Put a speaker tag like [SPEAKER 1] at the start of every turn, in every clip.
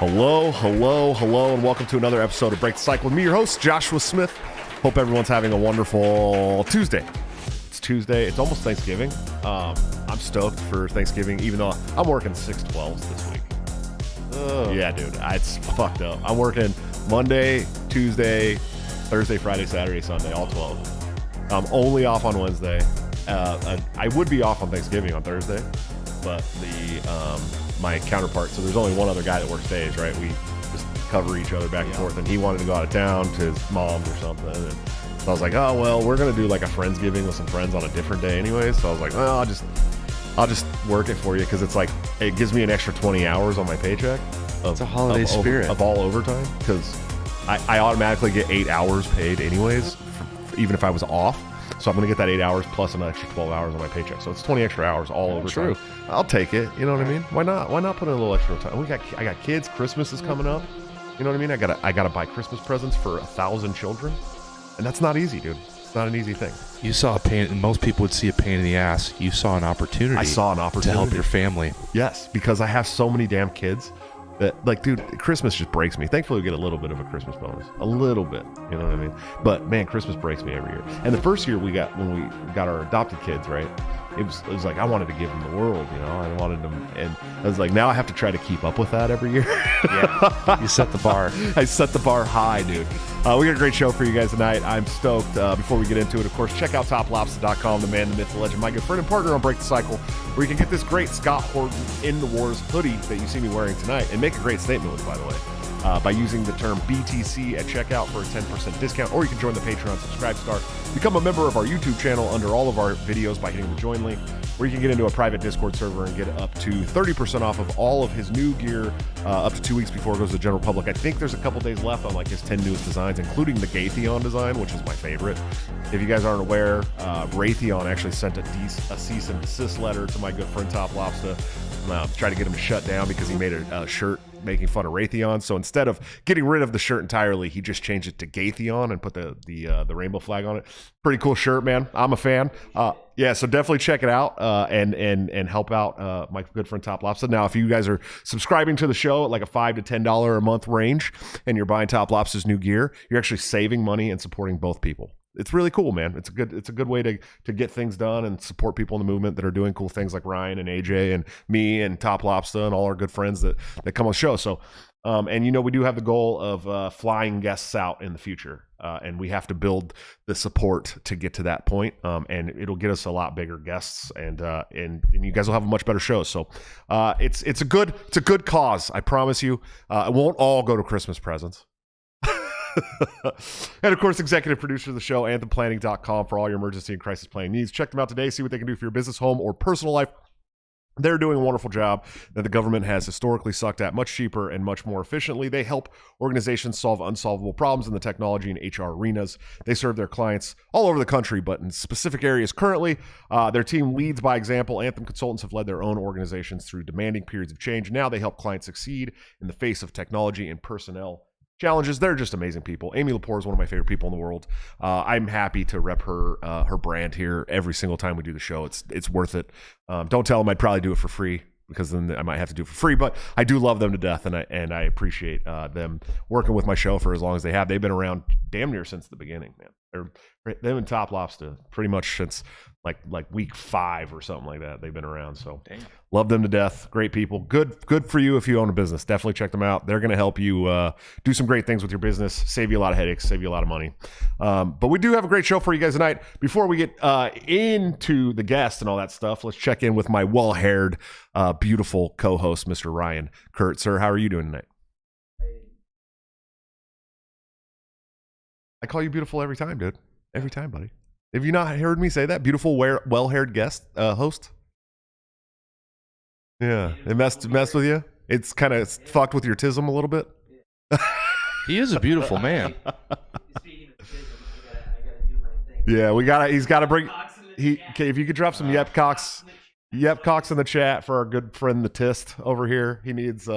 [SPEAKER 1] Hello, and welcome to another episode of Break the Cycle with me, your host, Joshua Smith. Hope everyone's having a wonderful Tuesday. It's Tuesday. It's almost Thanksgiving. I'm stoked for Thanksgiving, even though I'm working 6/12s this week. Oh. Yeah, dude, it's fucked up. I'm working Monday, Tuesday, Thursday, Friday, Saturday, Sunday, all 12. I'm only off on Wednesday. I would be off on Thanksgiving on Thursday, but my counterpart, so there's only one other guy that works days, right? We just cover each other back and forth, and he wanted to go out of town to his mom's or something, and so I was like, oh, well, we're going to do like a Friendsgiving with some friends on a different day anyway, so I was like, well, I'll just work it for you, because it's like, it gives me an extra 20 hours on my paycheck.
[SPEAKER 2] It's a holiday spirit.
[SPEAKER 1] Of all overtime, because I automatically get 8 hours paid anyways, even if I was off. So I'm going to get that 8 hours plus an extra 12 hours on my paycheck. So it's 20 extra hours all over.
[SPEAKER 2] True.
[SPEAKER 1] I'll take it. You know what I mean? Why not? Why not put in a little extra time? I got kids. Christmas is coming up. You know what I mean? I gotta buy Christmas presents for 1,000 children, and that's not easy, dude. It's not an easy thing.
[SPEAKER 2] You saw a pain, and most people would see a pain in the ass. You saw an opportunity.
[SPEAKER 1] I saw an opportunity
[SPEAKER 2] to help your family.
[SPEAKER 1] Yes, because I have so many damn kids. That, like, dude, Christmas just breaks me. Thankfully, we get a little bit of a Christmas bonus. A little bit, you know what I mean? But, man, Christmas breaks me every year. And the first year when we got our adopted kids, right, it was like I wanted to give them the world, you know? I wanted them, and I was like, now I have to try to keep up with that every year.
[SPEAKER 2] Yeah, you set the bar.
[SPEAKER 1] I set the bar high, dude. We got a great show for you guys tonight. I'm stoked. Before we get into it, of course, check out toplobster.com, the man, the myth, the legend, my good friend and partner on Break the Cycle, where you can get this great Scott Horton In the Wars hoodie that you see me wearing tonight, and make a great statement with it, by the way, by using the term BTC at checkout for a 10% discount, or you can join the Patreon Subscribe Star. Become a member of our YouTube channel under all of our videos by hitting the join link, where you can get into a private Discord server and get up to 30% off of all of his new gear up to 2 weeks before it goes to the general public. I think there's a couple days left on like his 10 newest designs, including the Gaytheon design, which is my favorite. If you guys aren't aware, Raytheon actually sent a cease and desist letter to my good friend Top Lobster to try to get him to shut down because he made a shirt making fun of Raytheon. So instead of getting rid of the shirt entirely, he just changed it to Gaytheon and put the rainbow flag on it. Pretty cool shirt, man. I'm a fan. Yeah, so definitely check it out and help out my good friend Top Lobster. Now, if you guys are subscribing to the show at like a $5 to $10 a month range, and you're buying Top Lobster's new gear, you're actually saving money and supporting both people. It's really cool, man. It's a good way to get things done and support people in the movement that are doing cool things, like Ryan and AJ and me and Top Lobster and all our good friends that come on the show. So, and you know, we do have the goal of flying guests out in the future, and we have to build the support to get to that point. And it'll get us a lot bigger guests, and you guys will have a much better show. So, it's a good cause. I promise you. It won't all go to Christmas presents. And of course, executive producer of the show, anthemplanning.com, for all your emergency and crisis planning needs. Check them out today. See what they can do for your business, home, or personal life. They're doing a wonderful job that the government has historically sucked at much cheaper and much more efficiently. They help organizations solve unsolvable problems in the technology and HR arenas. They serve their clients all over the country, but in specific areas currently. Their team leads by example. Anthem consultants have led their own organizations through demanding periods of change. Now they help clients succeed in the face of technology and personnel challenges. They're just amazing people. Amy Lepore is one of my favorite people in the world. I'm happy to rep her brand here every single time we do the show. It's worth it. Don't tell them I'd probably do it for free, because then I might have to do it for free, but I do love them to death, and I appreciate them working with my show for as long as they have. They've been around damn near since the beginning, man. Them and Top Lobster pretty much since like week 5 or something like that. They've been around, so Dang. Love them to death. Great people. Good for you if you own a business. Definitely check them out. They're going to help you do some great things with your business, save you a lot of headaches, save you a lot of money. But we do have a great show for you guys tonight. Before we get into the guest and all that stuff, let's check in with my well-haired, beautiful co-host, Mr. Ryan Kurt. Sir, how are you doing tonight? I call you beautiful every time, dude. Every time, buddy. Have you not heard me say that? Beautiful, well-haired guest host? Yeah. It messed with you? It's kind of fucked with your tism a little bit?
[SPEAKER 2] He is a beautiful man.
[SPEAKER 3] Speaking of tism, I gotta do my thing.
[SPEAKER 1] Yeah, he's gotta bring... Okay, if you could drop some Yep Cox in the chat for our good friend the Tist over here. He needs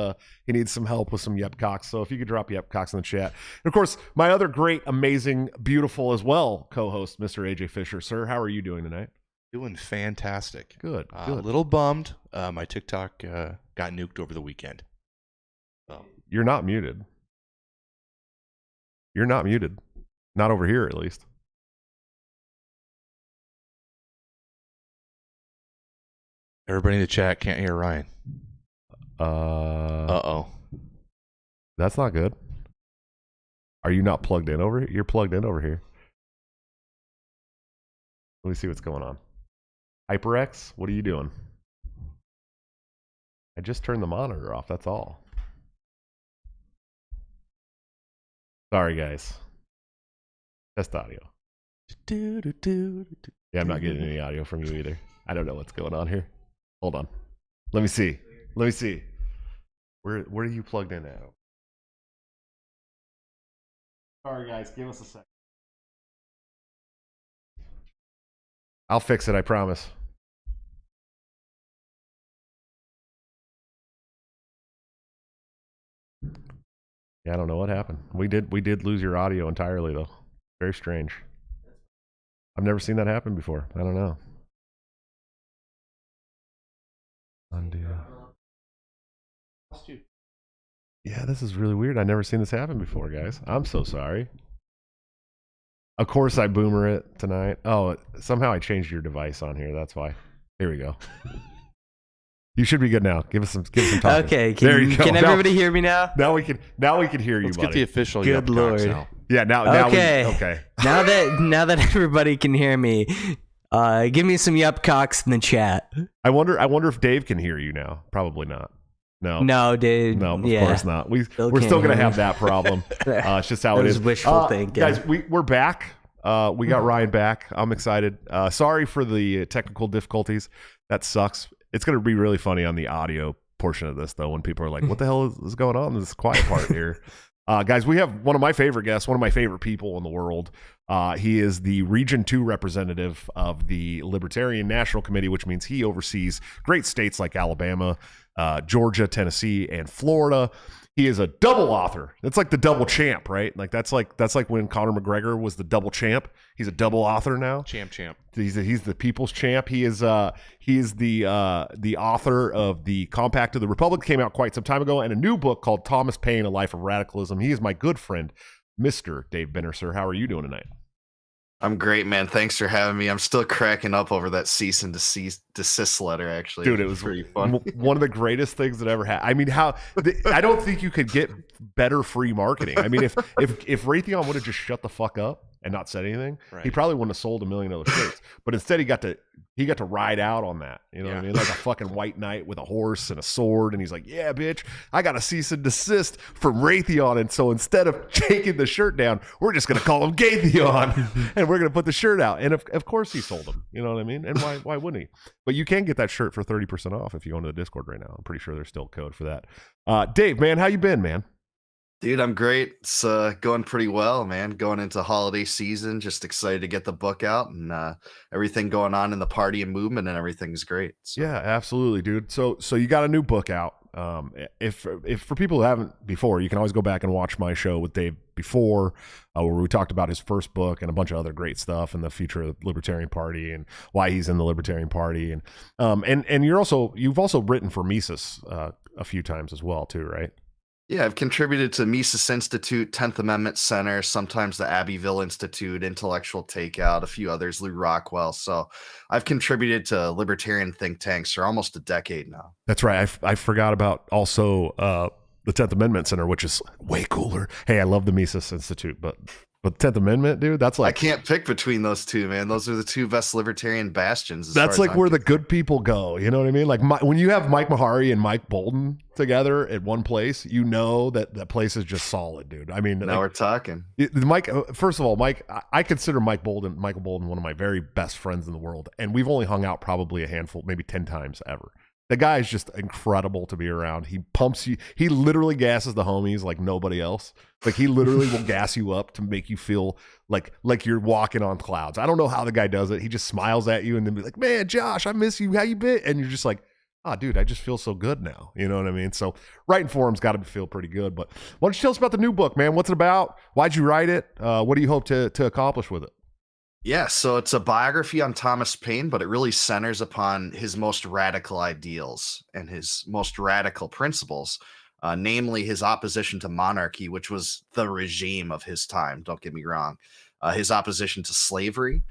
[SPEAKER 1] some help with some Yep Cox. So if you could drop Yep Cox in the chat. And of course, my other great, amazing, beautiful as well co-host, Mr. AJ Fisher. Sir, how are you doing tonight?
[SPEAKER 2] Doing fantastic.
[SPEAKER 1] Good.
[SPEAKER 2] A little bummed. My TikTok got nuked over the weekend. So
[SPEAKER 1] You're not muted. You're not muted. Not over here, at least.
[SPEAKER 2] Everybody in the chat can't hear Ryan.
[SPEAKER 1] Uh-oh. That's not good. Are you not plugged in over here? You're plugged in over here. Let me see what's going on. HyperX, what are you doing? I just turned the monitor off, that's all. Sorry, guys. Test audio. Yeah, I'm not getting any audio from you either. I don't know what's going on here. Hold on. Let me see. Let me see. Where are you plugged in at? Sorry, guys. Give us a sec. I'll fix it, I promise. Yeah, I don't know what happened. We did lose your audio entirely, though. Very strange. I've never seen that happen before. I don't know. Undo. Yeah, this is really weird. I've never seen this happen before, guys. I'm so sorry. Of course I boomer it tonight. Oh, somehow I changed your device on here. That's why. Here we go. You should be good now. Give us some talking.
[SPEAKER 4] Okay,
[SPEAKER 1] there you go.
[SPEAKER 4] Can everybody hear me now?
[SPEAKER 1] Now we can hear you,
[SPEAKER 2] Let's
[SPEAKER 1] buddy.
[SPEAKER 2] get the official.
[SPEAKER 4] Good Lord.
[SPEAKER 2] Now.
[SPEAKER 1] Yeah, now
[SPEAKER 4] okay.
[SPEAKER 1] Okay.
[SPEAKER 4] now that everybody can hear me, give me some yup cocks in the chat.
[SPEAKER 1] I wonder if Dave can hear you now. Probably not.
[SPEAKER 4] No, Dave.
[SPEAKER 1] No, of course not. We're still gonna have that problem. It's just how it is.
[SPEAKER 4] Wishful thinking,
[SPEAKER 1] guys. We're back. We got Ryan back. I'm excited. Sorry for the technical difficulties. That sucks. It's gonna be really funny on the audio portion of this, though, when people are like, "What the hell is going on?" This quiet part here. Guys, we have one of my favorite guests, one of my favorite people in the world. He is the Region 2 representative of the Libertarian National Committee, which means he oversees great states like Alabama, Georgia, Tennessee, and Florida. He is a double author. That's like the double champ, right? Like that's like when Conor McGregor was the double champ. He's a double author now.
[SPEAKER 2] Champ.
[SPEAKER 1] He's the people's champ. He is the author of the Compact of the Republic, came out quite some time ago, and a new book called Thomas Paine: A Life of Radicalism. He is my good friend, Mr. Dave Benner. Sir, how are you doing tonight?
[SPEAKER 5] I'm great, man. Thanks for having me. I'm still cracking up over that cease and desist letter, actually.
[SPEAKER 1] Dude, it was
[SPEAKER 5] pretty fun.
[SPEAKER 1] One of the greatest things that ever happened. I mean, I don't think you could get better free marketing. I mean, if Raytheon would have just shut the fuck up and not said anything, he probably wouldn't have sold 1 million other shirts. But instead, he got to ride out on that. You know what I mean? Like a fucking white knight with a horse and a sword, and he's like, "Yeah, bitch, I got a cease and desist from Raytheon." And so instead of taking the shirt down, we're just gonna call him Gaytheon, and we're gonna put the shirt out. And of course, he sold them. You know what I mean? And why wouldn't he? But you can get that shirt for 30% off if you go into the Discord right now. I'm pretty sure there's still a code for that. Dave, man, how you been, man?
[SPEAKER 5] Dude, I'm great. It's going pretty well, man. Going into holiday season, just excited to get the book out, and everything going on in the party and movement and everything's great. So.
[SPEAKER 1] Yeah, absolutely, dude. So you got a new book out. If for people who haven't before, you can always go back and watch my show with Dave before, where we talked about his first book and a bunch of other great stuff and the future of the Libertarian Party and why he's in the Libertarian Party, and you've also written for Mises a few times as well too, right?
[SPEAKER 5] Yeah, I've contributed to Mises Institute, 10th Amendment Center, sometimes the Abbeville Institute, Intellectual Takeout, a few others, Lou Rockwell. So I've contributed to libertarian think tanks for almost a decade now.
[SPEAKER 1] That's right. I forgot about also the 10th Amendment Center, which is way cooler. Hey, I love the Mises Institute, but 10th Amendment, dude, that's like...
[SPEAKER 5] I can't pick between those two, man. Those are the two best libertarian bastions.
[SPEAKER 1] That's like where the good people go. You know what I mean? Like when you have Mike Mahari and Mike Bolden together at one place, you know that place is just solid, dude. I mean...
[SPEAKER 5] Now we're talking.
[SPEAKER 1] Mike, first of all, Mike, I consider Michael Bolden, one of my very best friends in the world. And we've only hung out probably a handful, maybe 10 times ever. The guy is just incredible to be around. He pumps you. He literally gasses the homies like nobody else. Like he literally will gas you up to make you feel like you're walking on clouds. I don't know how the guy does it. He just smiles at you and then be like, "Man, Josh, I miss you. How you been?" And you're just like, "Oh, dude, I just feel so good now." You know what I mean? So writing for him's got to feel pretty good. But why don't you tell us about the new book, man? What's it about? Why'd you write it? What do you hope to accomplish with it?
[SPEAKER 5] Yeah, so it's a biography on Thomas Paine, but it really centers upon his most radical ideals and his most radical principles. namely his opposition to monarchy, which was the regime of his time. Don't get me wrong. His opposition to slavery,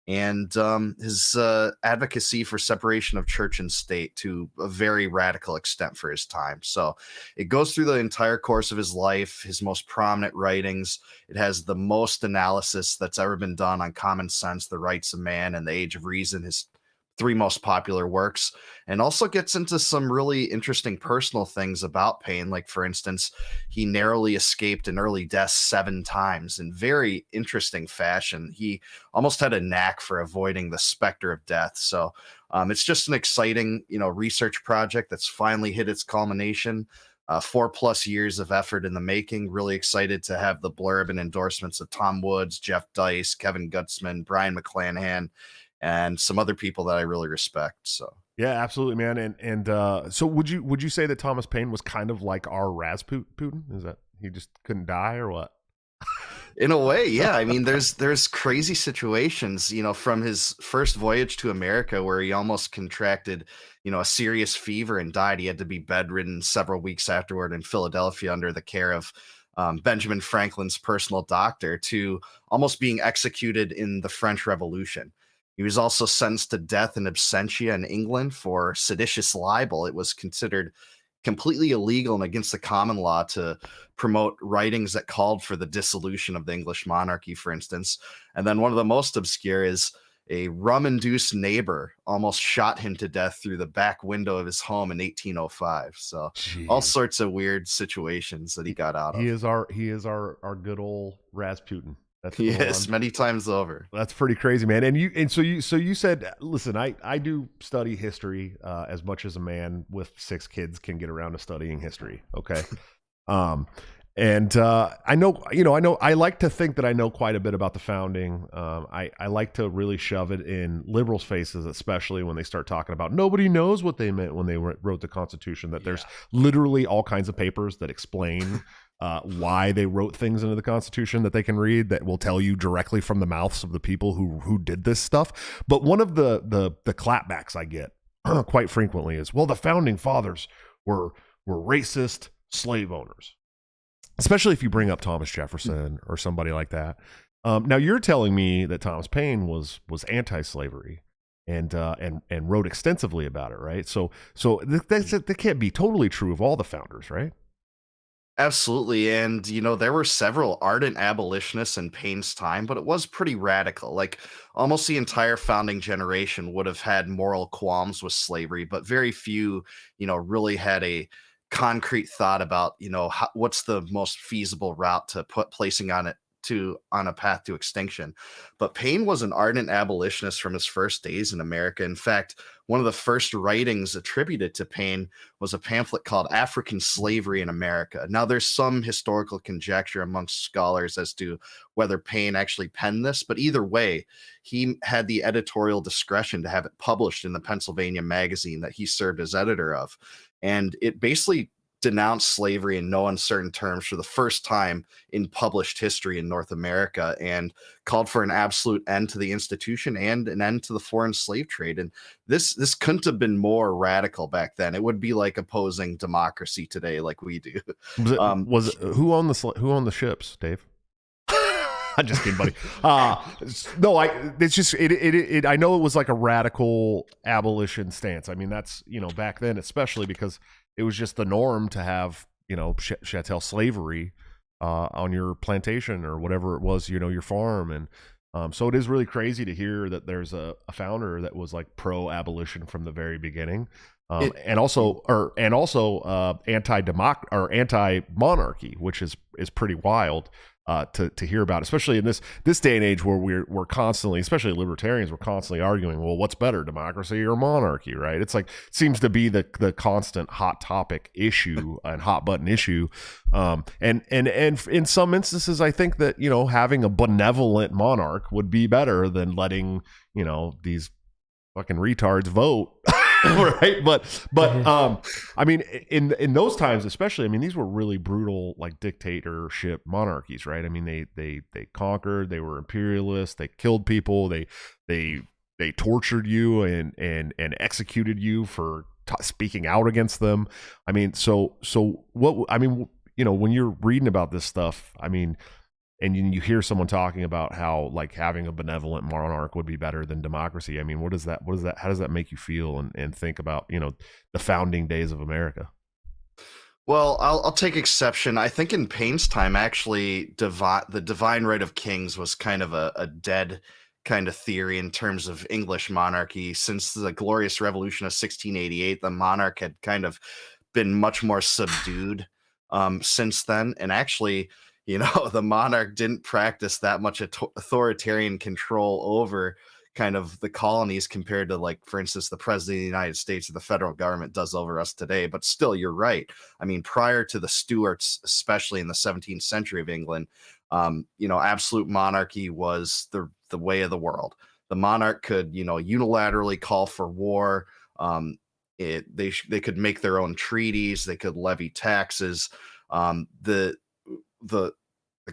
[SPEAKER 5] and his advocacy for separation of church and state to a very radical extent for his time. So it goes through the entire course of his life, his most prominent writings. It has the most analysis that's ever been done on common sense, the rights of man, and the age of reason, his three most popular works, and also gets into some really interesting personal things about Paine. Like, for instance, he narrowly escaped an early death 7 times in very interesting fashion. He almost had a knack for avoiding the specter of death. So it's just an exciting, research project that's finally hit its culmination. 4+ years of effort in the making. Really excited to have the blurb and endorsements of Tom Woods, Jeff Dice, Kevin Gutzman, Brian McClanahan, and some other people that I really respect. So
[SPEAKER 1] Yeah, absolutely, man. And so would you say that Thomas Paine was kind of like our Rasputin? Is that he just couldn't die or what?
[SPEAKER 5] in a way, yeah. I mean, there's crazy situations, from his first voyage to America where he almost contracted, a serious fever and died. He had to be bedridden several weeks afterward in Philadelphia under the care of Benjamin Franklin's personal doctor, to almost being executed in the French Revolution. He was also sentenced to death in absentia in England for seditious libel. It was considered completely illegal and against the common law to promote writings that called for the dissolution of the English monarchy, for instance. And then one of the most obscure is a rum-induced neighbor almost shot him to death through the back window of his home in 1805. So all sorts of weird situations that he got out of.
[SPEAKER 1] He is our good old Rasputin. That's
[SPEAKER 5] yes, many times over.
[SPEAKER 1] That's pretty crazy, man. And so you said, listen, I do study history as much as a man with 6 kids can get around to studying history. Okay. I know I like to think that I know quite a bit about the founding. I like to really shove it in liberals' faces, especially when they start talking about nobody knows what they meant when they wrote the Constitution, that there's literally all kinds of papers that explain why they wrote things into the Constitution that they can read that will tell you directly from the mouths of the people who did this stuff. But one of the clapbacks I get quite frequently is, well, the founding fathers were racist slave owners, especially if you bring up Thomas Jefferson or somebody like that. Now you're telling me that Thomas Paine was anti-slavery and wrote extensively about it, right? So that can't be totally true of all the founders, right?
[SPEAKER 5] Absolutely. And, there were several ardent abolitionists in Paine's time, but it was pretty radical. Like, almost the entire founding generation would have had moral qualms with slavery, but very few, really had a concrete thought about, what's the most feasible route to placing on a path to extinction. But Paine was an ardent abolitionist from his first days in America. In fact, one of the first writings attributed to Paine was a pamphlet called African Slavery in America. Now, there's some historical conjecture amongst scholars as to whether Paine actually penned this, but either way, he had the editorial discretion to have it published in the Pennsylvania magazine that he served as editor of. And it basically denounced slavery in no uncertain terms for the first time in published history in North America, and called for an absolute end to the institution and an end to the foreign slave trade. And this couldn't have been more radical back then. It would be like opposing democracy today, like we do.
[SPEAKER 1] Who owned the ships, Dave? I'm just kidding, buddy. No, it's just it. I know it was like a radical abolition stance. I mean, that's back then, especially because it was just the norm to have chattel slavery on your plantation or whatever it was, your farm, and so it is really crazy to hear that there's a founder that was like pro-abolition from the very beginning, and also anti-monarchy, which is pretty wild. To hear about, especially in this day and age where we're constantly, especially libertarians, we're constantly arguing, well, what's better, democracy or monarchy, right? It's like, it seems to be the constant hot topic issue and hot button issue. And in some instances, I think that, having a benevolent monarch would be better than letting, these fucking retards vote. Right. But I mean, in those times, especially, I mean, these were really brutal, like, dictatorship monarchies, right? I mean, they conquered, they were imperialists, they killed people, they tortured you and executed you for speaking out against them. I mean, so what? I mean, when you're reading about this stuff, I mean, and you hear someone talking about how like having a benevolent monarch would be better than democracy. I mean, what is that? How does that make you feel and think about the founding days of America?
[SPEAKER 5] Well, I'll take exception. I think in Paine's time, actually, the divine right of kings was kind of a dead kind of theory in terms of English monarchy. Since the Glorious Revolution of 1688, the monarch had kind of been much more subdued since then. And actually, the monarch didn't practice that much authoritarian control over kind of the colonies compared to, like, for instance, the president of the United States or the federal government does over us today. But still, you're right. I mean, prior to the Stuarts, especially in the 17th century of England, absolute monarchy was the way of the world. The monarch could, unilaterally call for war. They could make their own treaties. They could levy taxes. The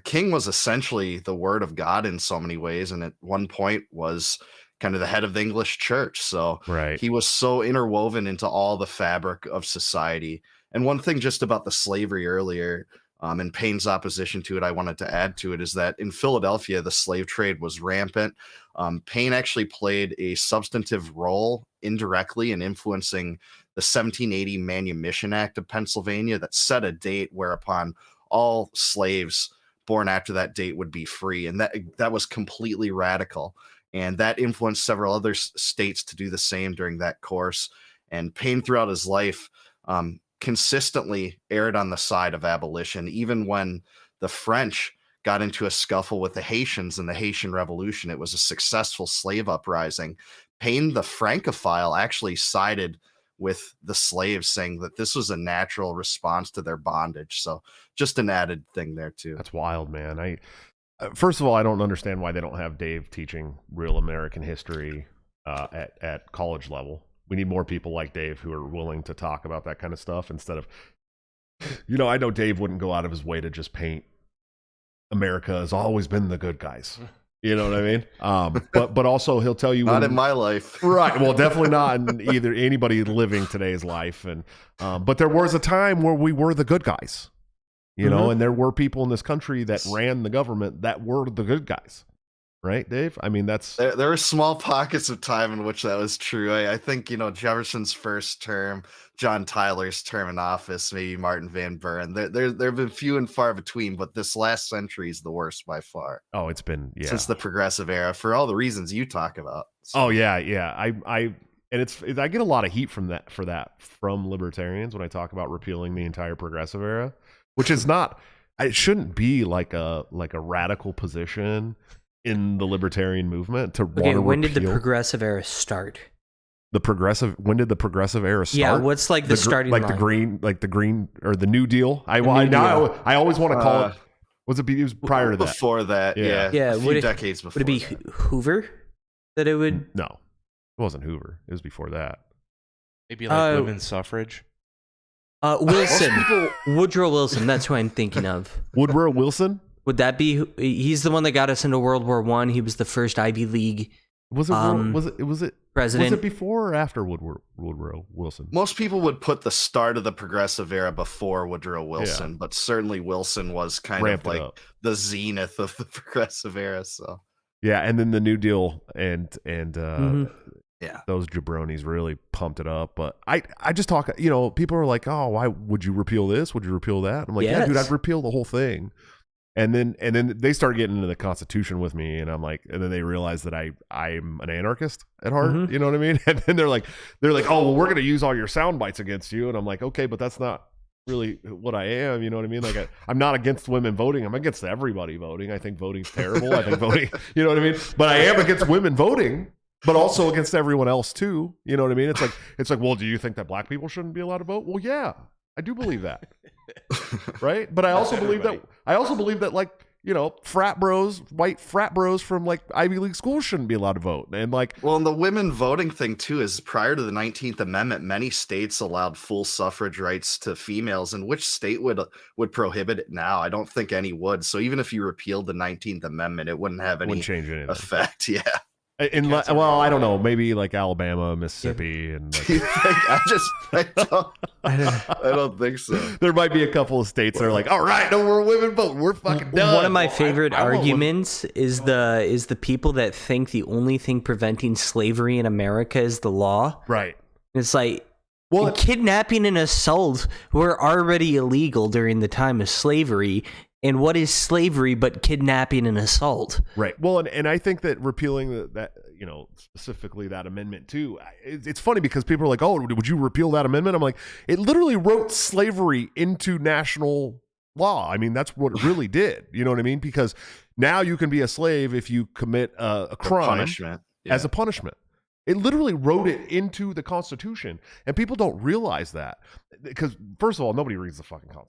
[SPEAKER 5] king was essentially the word of God in so many ways, and at one point was kind of the head of the English church. So
[SPEAKER 1] Right.
[SPEAKER 5] he was so interwoven into all the fabric of society. And one thing just about the slavery earlier, and Paine's opposition to it, I wanted to add to it, is that in Philadelphia, the slave trade was rampant. Paine actually played a substantive role indirectly in influencing the 1780 Manumission Act of Pennsylvania that set a date whereupon all slaves born after that date would be free. And that was completely radical. And that influenced several other states to do the same during that course. And Paine, throughout his life, consistently erred on the side of abolition, even when the French got into a scuffle with the Haitians in the Haitian Revolution. It was a successful slave uprising. Paine, the Francophile, actually sided with the slaves, saying that this was a natural response to their bondage. So just an added thing there too.
[SPEAKER 1] That's wild, man. First of all, I don't understand why they don't have Dave teaching real American history at college level. We need more people like Dave who are willing to talk about that kind of stuff instead of, I know Dave wouldn't go out of his way to just paint America has always been the good guys. You know what I mean? But also he'll tell you
[SPEAKER 5] not in my life,
[SPEAKER 1] right? Well, definitely not in either anybody living today's life. And but there was a time where we were the good guys, and there were people in this country that ran the government that were the good guys, right, Dave? I mean, that's
[SPEAKER 5] there were small pockets of time in which that was true. I think Jefferson's first term, John Tyler's term in office, maybe Martin Van Buren. There have been few and far between, but this last century is the worst by far.
[SPEAKER 1] Oh, it's been
[SPEAKER 5] since the progressive era for all the reasons you talk about.
[SPEAKER 1] So. Oh yeah. I get a lot of heat from libertarians when I talk about repealing the entire progressive era, which is not. It shouldn't be like a radical position in the libertarian movement to
[SPEAKER 4] okay, when did the progressive era start?
[SPEAKER 1] When did the progressive era start?
[SPEAKER 4] Yeah, what's like the starting line?
[SPEAKER 1] the green or the New Deal? I always want to call it. It was prior to that.
[SPEAKER 5] Before that, yeah.
[SPEAKER 4] A
[SPEAKER 5] few decades before.
[SPEAKER 4] Would it be Hoover that it would?
[SPEAKER 1] No, it wasn't Hoover. It was before that.
[SPEAKER 2] Maybe like women's suffrage.
[SPEAKER 4] Wilson, Woodrow Wilson. That's who I'm thinking of.
[SPEAKER 1] Woodrow Wilson.
[SPEAKER 4] Would that be? He's the one that got us into World War I. He was the first Ivy League. Was it
[SPEAKER 1] president? Was it before or after Woodrow Wilson?
[SPEAKER 5] Most people would put the start of the progressive era before Woodrow Wilson, but certainly Wilson was kind of like the zenith of the progressive era. So
[SPEAKER 1] yeah, and then the New Deal and
[SPEAKER 5] those
[SPEAKER 1] jabronis really pumped it up. But I just talk. People are like, oh, why would you repeal this? Would you repeal that? I'm like, yeah, dude, I'd repeal the whole thing. And then they start getting into the Constitution with me, and I'm like, and then they realize that I'm an anarchist at heart. You know what I mean? And then they're like, oh, well, we're gonna use all your sound bites against you, and I'm like, okay, but that's not really what I am. You know what I mean? Like, I'm not against women voting. I'm against everybody voting. I think voting's terrible. I think voting, you know what I mean? But I am against women voting, but also against everyone else too. You know what I mean? It's like, well, do you think that black people shouldn't be allowed to vote? Well, yeah, I do believe that. Right, but I also believe that like white frat bros from like Ivy League schools shouldn't be allowed to vote. And like,
[SPEAKER 5] well, and the women voting thing too is prior to the 19th Amendment, many states allowed full suffrage rights to females, and which state would prohibit it now? I don't think any would. So even if you repealed the 19th Amendment, it wouldn't have any
[SPEAKER 1] change anything.
[SPEAKER 5] effect. Yeah.
[SPEAKER 1] Well, I don't know, maybe like Alabama, Mississippi, and
[SPEAKER 5] Do you think? I don't think so.
[SPEAKER 1] there might be a couple of states that are like, all right, no more women vote. We're fucking done.
[SPEAKER 4] One of my favorite
[SPEAKER 2] I want
[SPEAKER 4] arguments is the people that think the only thing preventing slavery in America is the law.
[SPEAKER 1] Right.
[SPEAKER 4] It's like,
[SPEAKER 1] Well,
[SPEAKER 4] kidnapping and assault were already illegal during the time of slavery. And what is slavery but kidnapping and assault?
[SPEAKER 1] right. Well, and I think that repealing that, specifically that amendment too, it's funny because people are like, oh, would you repeal that amendment? I'm like, it literally wrote slavery into national law. I mean, that's what it really did. You know what I mean? Because now you can be a slave if you commit a crime
[SPEAKER 5] Punishment.
[SPEAKER 1] as a punishment. It literally wrote it into the Constitution, and people don't realize that because, first of all, nobody reads the fucking Constitution.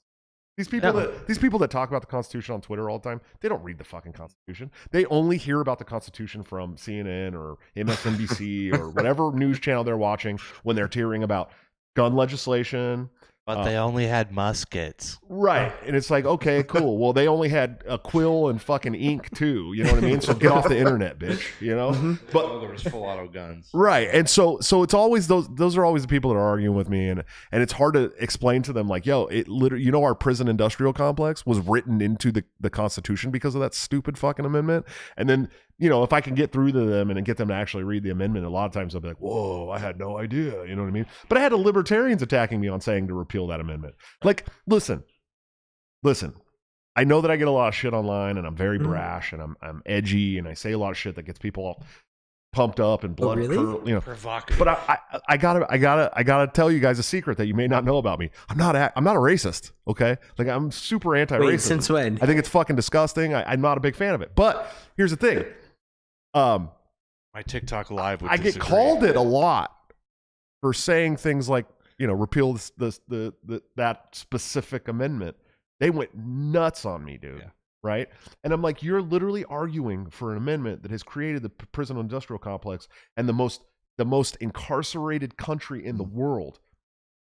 [SPEAKER 1] These people that talk about the Constitution on Twitter all the time, they don't read the fucking Constitution. They only hear about the Constitution from CNN or MSNBC or whatever news channel they're watching when they're hearing about gun legislation.
[SPEAKER 2] But they only had muskets.
[SPEAKER 1] Right. And it's like, okay, cool. Well, they only had a quill and fucking ink too. You know what I mean? So get off the internet, bitch. You know? But
[SPEAKER 2] There was full auto guns.
[SPEAKER 1] right. And so it's always those are always the people that are arguing with me, and it's hard to explain to them like, yo, it literally, our prison industrial complex was written into the Constitution because of that stupid fucking amendment. And then, if I can get through to them and get them to actually read the amendment, a lot of times they'll be like, whoa, I had no idea. You know what I mean? But I had libertarians attacking me on saying to repeal that amendment. Like, listen, I know that I get a lot of shit online and I'm very brash and I'm edgy and I say a lot of shit that gets people all pumped up and blood
[SPEAKER 4] really?
[SPEAKER 2] Provocative.
[SPEAKER 1] But I gotta tell you guys a secret that you may not know about me. I'm not a racist. Okay, like I'm super anti-racist.
[SPEAKER 4] Wait, since when?
[SPEAKER 1] I think it's fucking disgusting. I'm not a big fan of it. But here's the thing.
[SPEAKER 2] My TikTok live would
[SPEAKER 1] I
[SPEAKER 2] disagree.
[SPEAKER 1] get called it a lot for saying things like, repeal that specific amendment. They went nuts on me, dude.
[SPEAKER 2] Yeah.
[SPEAKER 1] Right? And I'm like, you're literally arguing for an amendment that has created the prison industrial complex and the most incarcerated country in the world.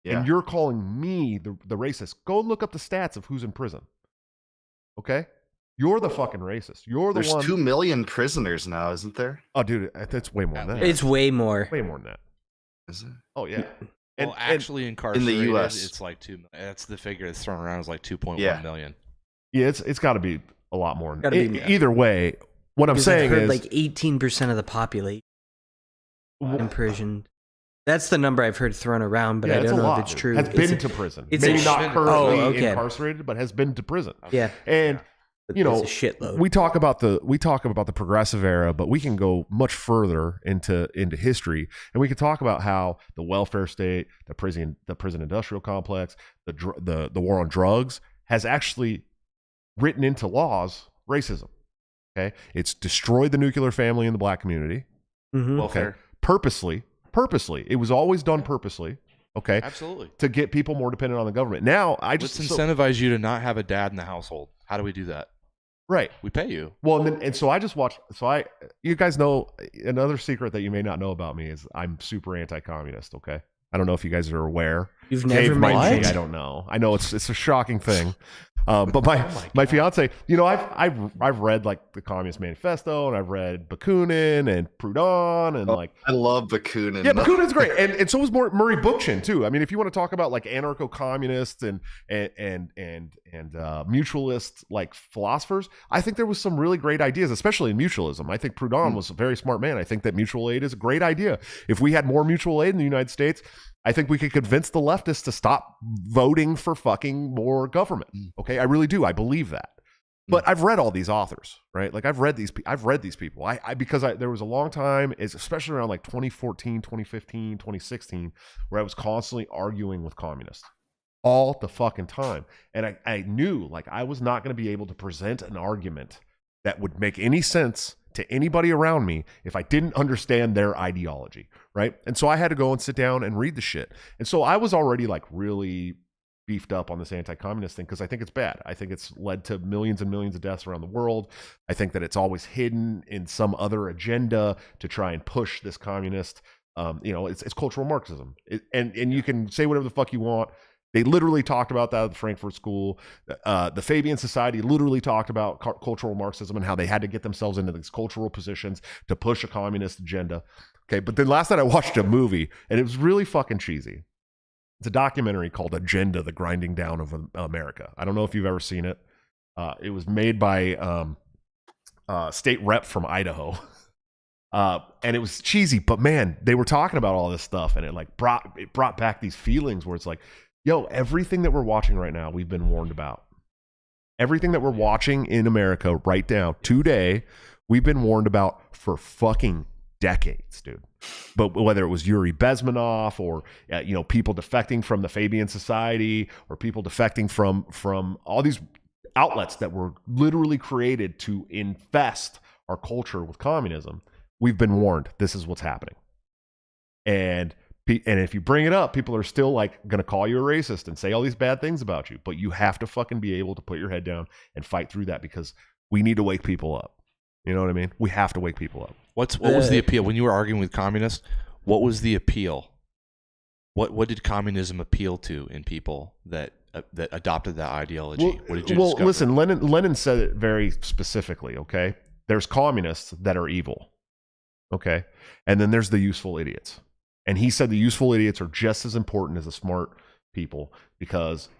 [SPEAKER 5] Yeah.
[SPEAKER 1] And you're calling me the racist. Go look up the stats of who's in prison. Okay? You're the fucking racist. You're the
[SPEAKER 5] There's
[SPEAKER 1] one.
[SPEAKER 5] 2 million prisoners now, isn't there?
[SPEAKER 1] Oh, dude, that's way more than that.
[SPEAKER 4] It's way more.
[SPEAKER 1] Way more than that.
[SPEAKER 5] Is it?
[SPEAKER 1] Oh, yeah.
[SPEAKER 2] Well, actually incarcerated,
[SPEAKER 5] in the US.
[SPEAKER 2] it's like 2 million. That's the figure that's thrown around is like 2.1 million.
[SPEAKER 1] Yeah, it's got to be a lot more.
[SPEAKER 4] Gotta be,
[SPEAKER 1] Either way, what I'm
[SPEAKER 4] Because
[SPEAKER 1] saying
[SPEAKER 4] I've heard
[SPEAKER 1] is
[SPEAKER 4] like 18% of the population in prison. That's the number I've heard thrown around, but I
[SPEAKER 1] it's
[SPEAKER 4] don't
[SPEAKER 1] a
[SPEAKER 4] know
[SPEAKER 1] lot,
[SPEAKER 4] if it's
[SPEAKER 1] dude.
[SPEAKER 4] true.
[SPEAKER 1] Has been
[SPEAKER 4] It's
[SPEAKER 1] to prison.
[SPEAKER 4] it's
[SPEAKER 1] Maybe
[SPEAKER 4] a
[SPEAKER 1] not
[SPEAKER 4] shit-
[SPEAKER 1] currently
[SPEAKER 4] Oh, okay.
[SPEAKER 1] incarcerated, but has been to prison.
[SPEAKER 4] yeah,
[SPEAKER 1] And
[SPEAKER 4] it's
[SPEAKER 1] you know,
[SPEAKER 4] a shitload.
[SPEAKER 1] we talk about the progressive era, but we can go much further into history, and we can talk about how the welfare state, the prison industrial complex, the war on drugs has actually written into laws racism. Okay, it's destroyed the nuclear family in the black community.
[SPEAKER 4] Mhm.
[SPEAKER 2] Welfare.
[SPEAKER 1] Purposely, it was always done purposely. Okay,
[SPEAKER 2] Absolutely.
[SPEAKER 1] to get people more dependent on the government. Now
[SPEAKER 2] Let's incentivize you to not have a dad in the household. How do we do that?
[SPEAKER 1] right.
[SPEAKER 2] We pay you.
[SPEAKER 1] Well, and so I just watched. So you guys know another secret that you may not know about me is I'm super anti-communist. Okay, I don't know if you guys are aware.
[SPEAKER 4] You've
[SPEAKER 1] Dave
[SPEAKER 4] never
[SPEAKER 1] might
[SPEAKER 4] mentioned.
[SPEAKER 1] be, I don't know. I know it's a shocking thing. But
[SPEAKER 2] Oh
[SPEAKER 1] my fiance, I've read like the Communist Manifesto, and I've read Bakunin and Proudhon, and like
[SPEAKER 5] I love Bakunin.
[SPEAKER 1] yeah, Bakunin's great, and so is Murray Bookchin too. I mean, if you want to talk about like anarcho-communists and mutualist like philosophers, I think there was some really great ideas, especially in mutualism. I think Proudhon was a very smart man. I think that mutual aid is a great idea. If we had more mutual aid in the United States, I think we could convince the leftists to stop voting for fucking more government. Okay, I really do. I believe that. But I've read all these authors, right? Like I've read these people. Because there was a long time, especially around like 2014, 2015, 2016, where I was constantly arguing with communists all the fucking time. And I knew like I was not going to be able to present an argument that would make any sense to anybody around me if I didn't understand their ideology, right? And so I had to go and sit down and read the shit. And so I was already like really beefed up on this anti-communist thing because I think it's bad. I think it's led to millions and millions of deaths around the world. I think that it's always hidden in some other agenda to try and push this communist. It's cultural Marxism, and you can say whatever the fuck you want. They literally talked about that at the Frankfurt School. The Fabian Society literally talked about cultural Marxism and how they had to get themselves into these cultural positions to push a communist agenda. Okay, but then last night I watched a movie, and it was really fucking cheesy. It's a documentary called Agenda, The Grinding Down of America. I don't know if you've ever seen it. It was made by state rep from Idaho. And it was cheesy, but man, they were talking about all this stuff, and it brought back these feelings where it's like, yo, everything that we're watching right now, we've been warned about. Everything that we're watching in America right now, today, we've been warned about for fucking decades, dude. But whether it was Yuri Bezmenov or people defecting from the Fabian Society or people defecting from all these outlets that were literally created to infest our culture with communism, we've been warned this is what's happening. And if you bring it up, people are still like going to call you a racist and say all these bad things about you. But you have to fucking be able to put your head down and fight through that, because we need to wake people up. You know what I mean? We have to wake people up.
[SPEAKER 2] What was the appeal when you were arguing with communists? What was the appeal? What did communism appeal to in people that adopted that ideology? What did you discover?
[SPEAKER 1] Listen, Lenin said it very specifically. Okay, there's communists that are evil. Okay, and then there's the useful idiots. And he said the useful idiots are just as important as the smart people, because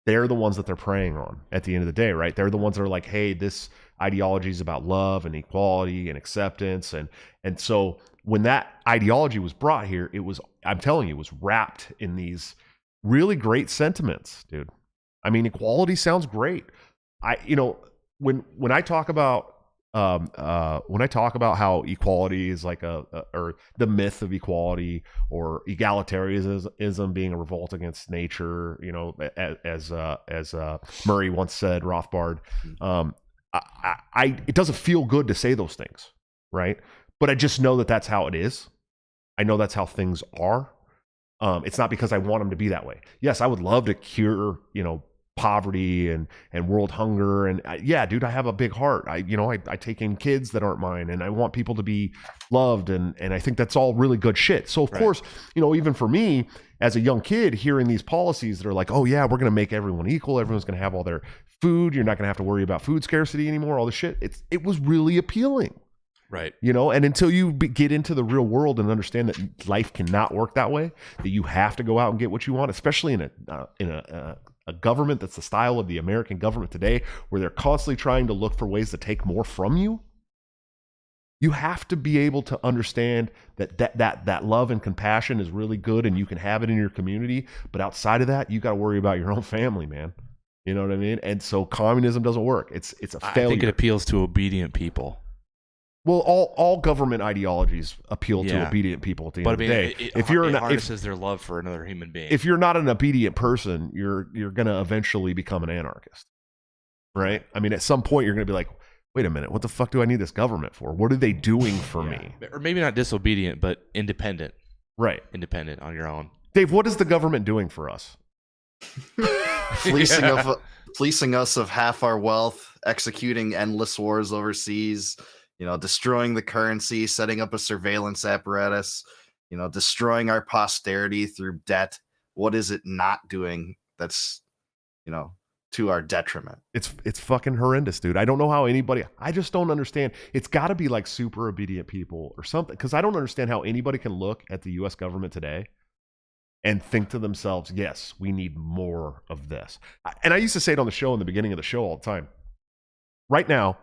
[SPEAKER 1] they're the ones that they're preying on at the end of the day, right? They're the ones that are like, hey, this ideology is about love and equality and acceptance. And so when that ideology was brought here, I'm telling you, it was wrapped in these really great sentiments, dude. I mean, equality sounds great. When I talk about how equality is like or the myth of equality or egalitarianism being a revolt against nature, as Murray once said, Rothbard, it doesn't feel good to say those things, right? But I just know that that's how it is. I know that's how things are. It's not because I want them to be that way. Yes, I would love to cure, poverty and world hunger, and yeah, dude, I have a big heart. I take in kids that aren't mine, and I want people to be loved, and I think that's all really good shit. So of course, even for me as a young kid, hearing these policies that are like, oh yeah, we're going to make everyone equal, everyone's going to have all their food, you're not going to have to worry about food scarcity anymore, all this shit, it was really appealing.
[SPEAKER 2] Right.
[SPEAKER 1] And until you get into the real world and understand that life cannot work that way, that you have to go out and get what you want, especially in a government that's the style of the American government today, where they're constantly trying to look for ways to take more from you. You have to be able to understand that love and compassion is really good, and you can have it in your community. But outside of that, you got to worry about your own family, man. You know what I mean? And so communism doesn't work. It's a failure.
[SPEAKER 2] I think it appeals to obedient people.
[SPEAKER 1] Well, all government ideologies appeal to obedient people at the end of the day.
[SPEAKER 2] It harnesses their love for another human being.
[SPEAKER 1] If you're not an obedient person, you're going to eventually become an anarchist, right? I mean, at some point, you're going to be like, wait a minute, what the fuck do I need this government for? What are they doing for me?
[SPEAKER 2] Or maybe not disobedient, but independent.
[SPEAKER 1] Right.
[SPEAKER 2] Independent on your own.
[SPEAKER 1] Dave, what is the government doing for us?
[SPEAKER 5] Fleecing us of half our wealth, executing endless wars overseas, destroying the currency, setting up a surveillance apparatus, destroying our posterity through debt. What is it not doing that's, to our detriment?
[SPEAKER 1] It's fucking horrendous, dude. I don't know how I just don't understand. It's got to be like super obedient people or something, because I don't understand how anybody can look at the U.S. government today and think to themselves, yes, we need more of this. And I used to say it on the show in the beginning of the show all the time. Right now,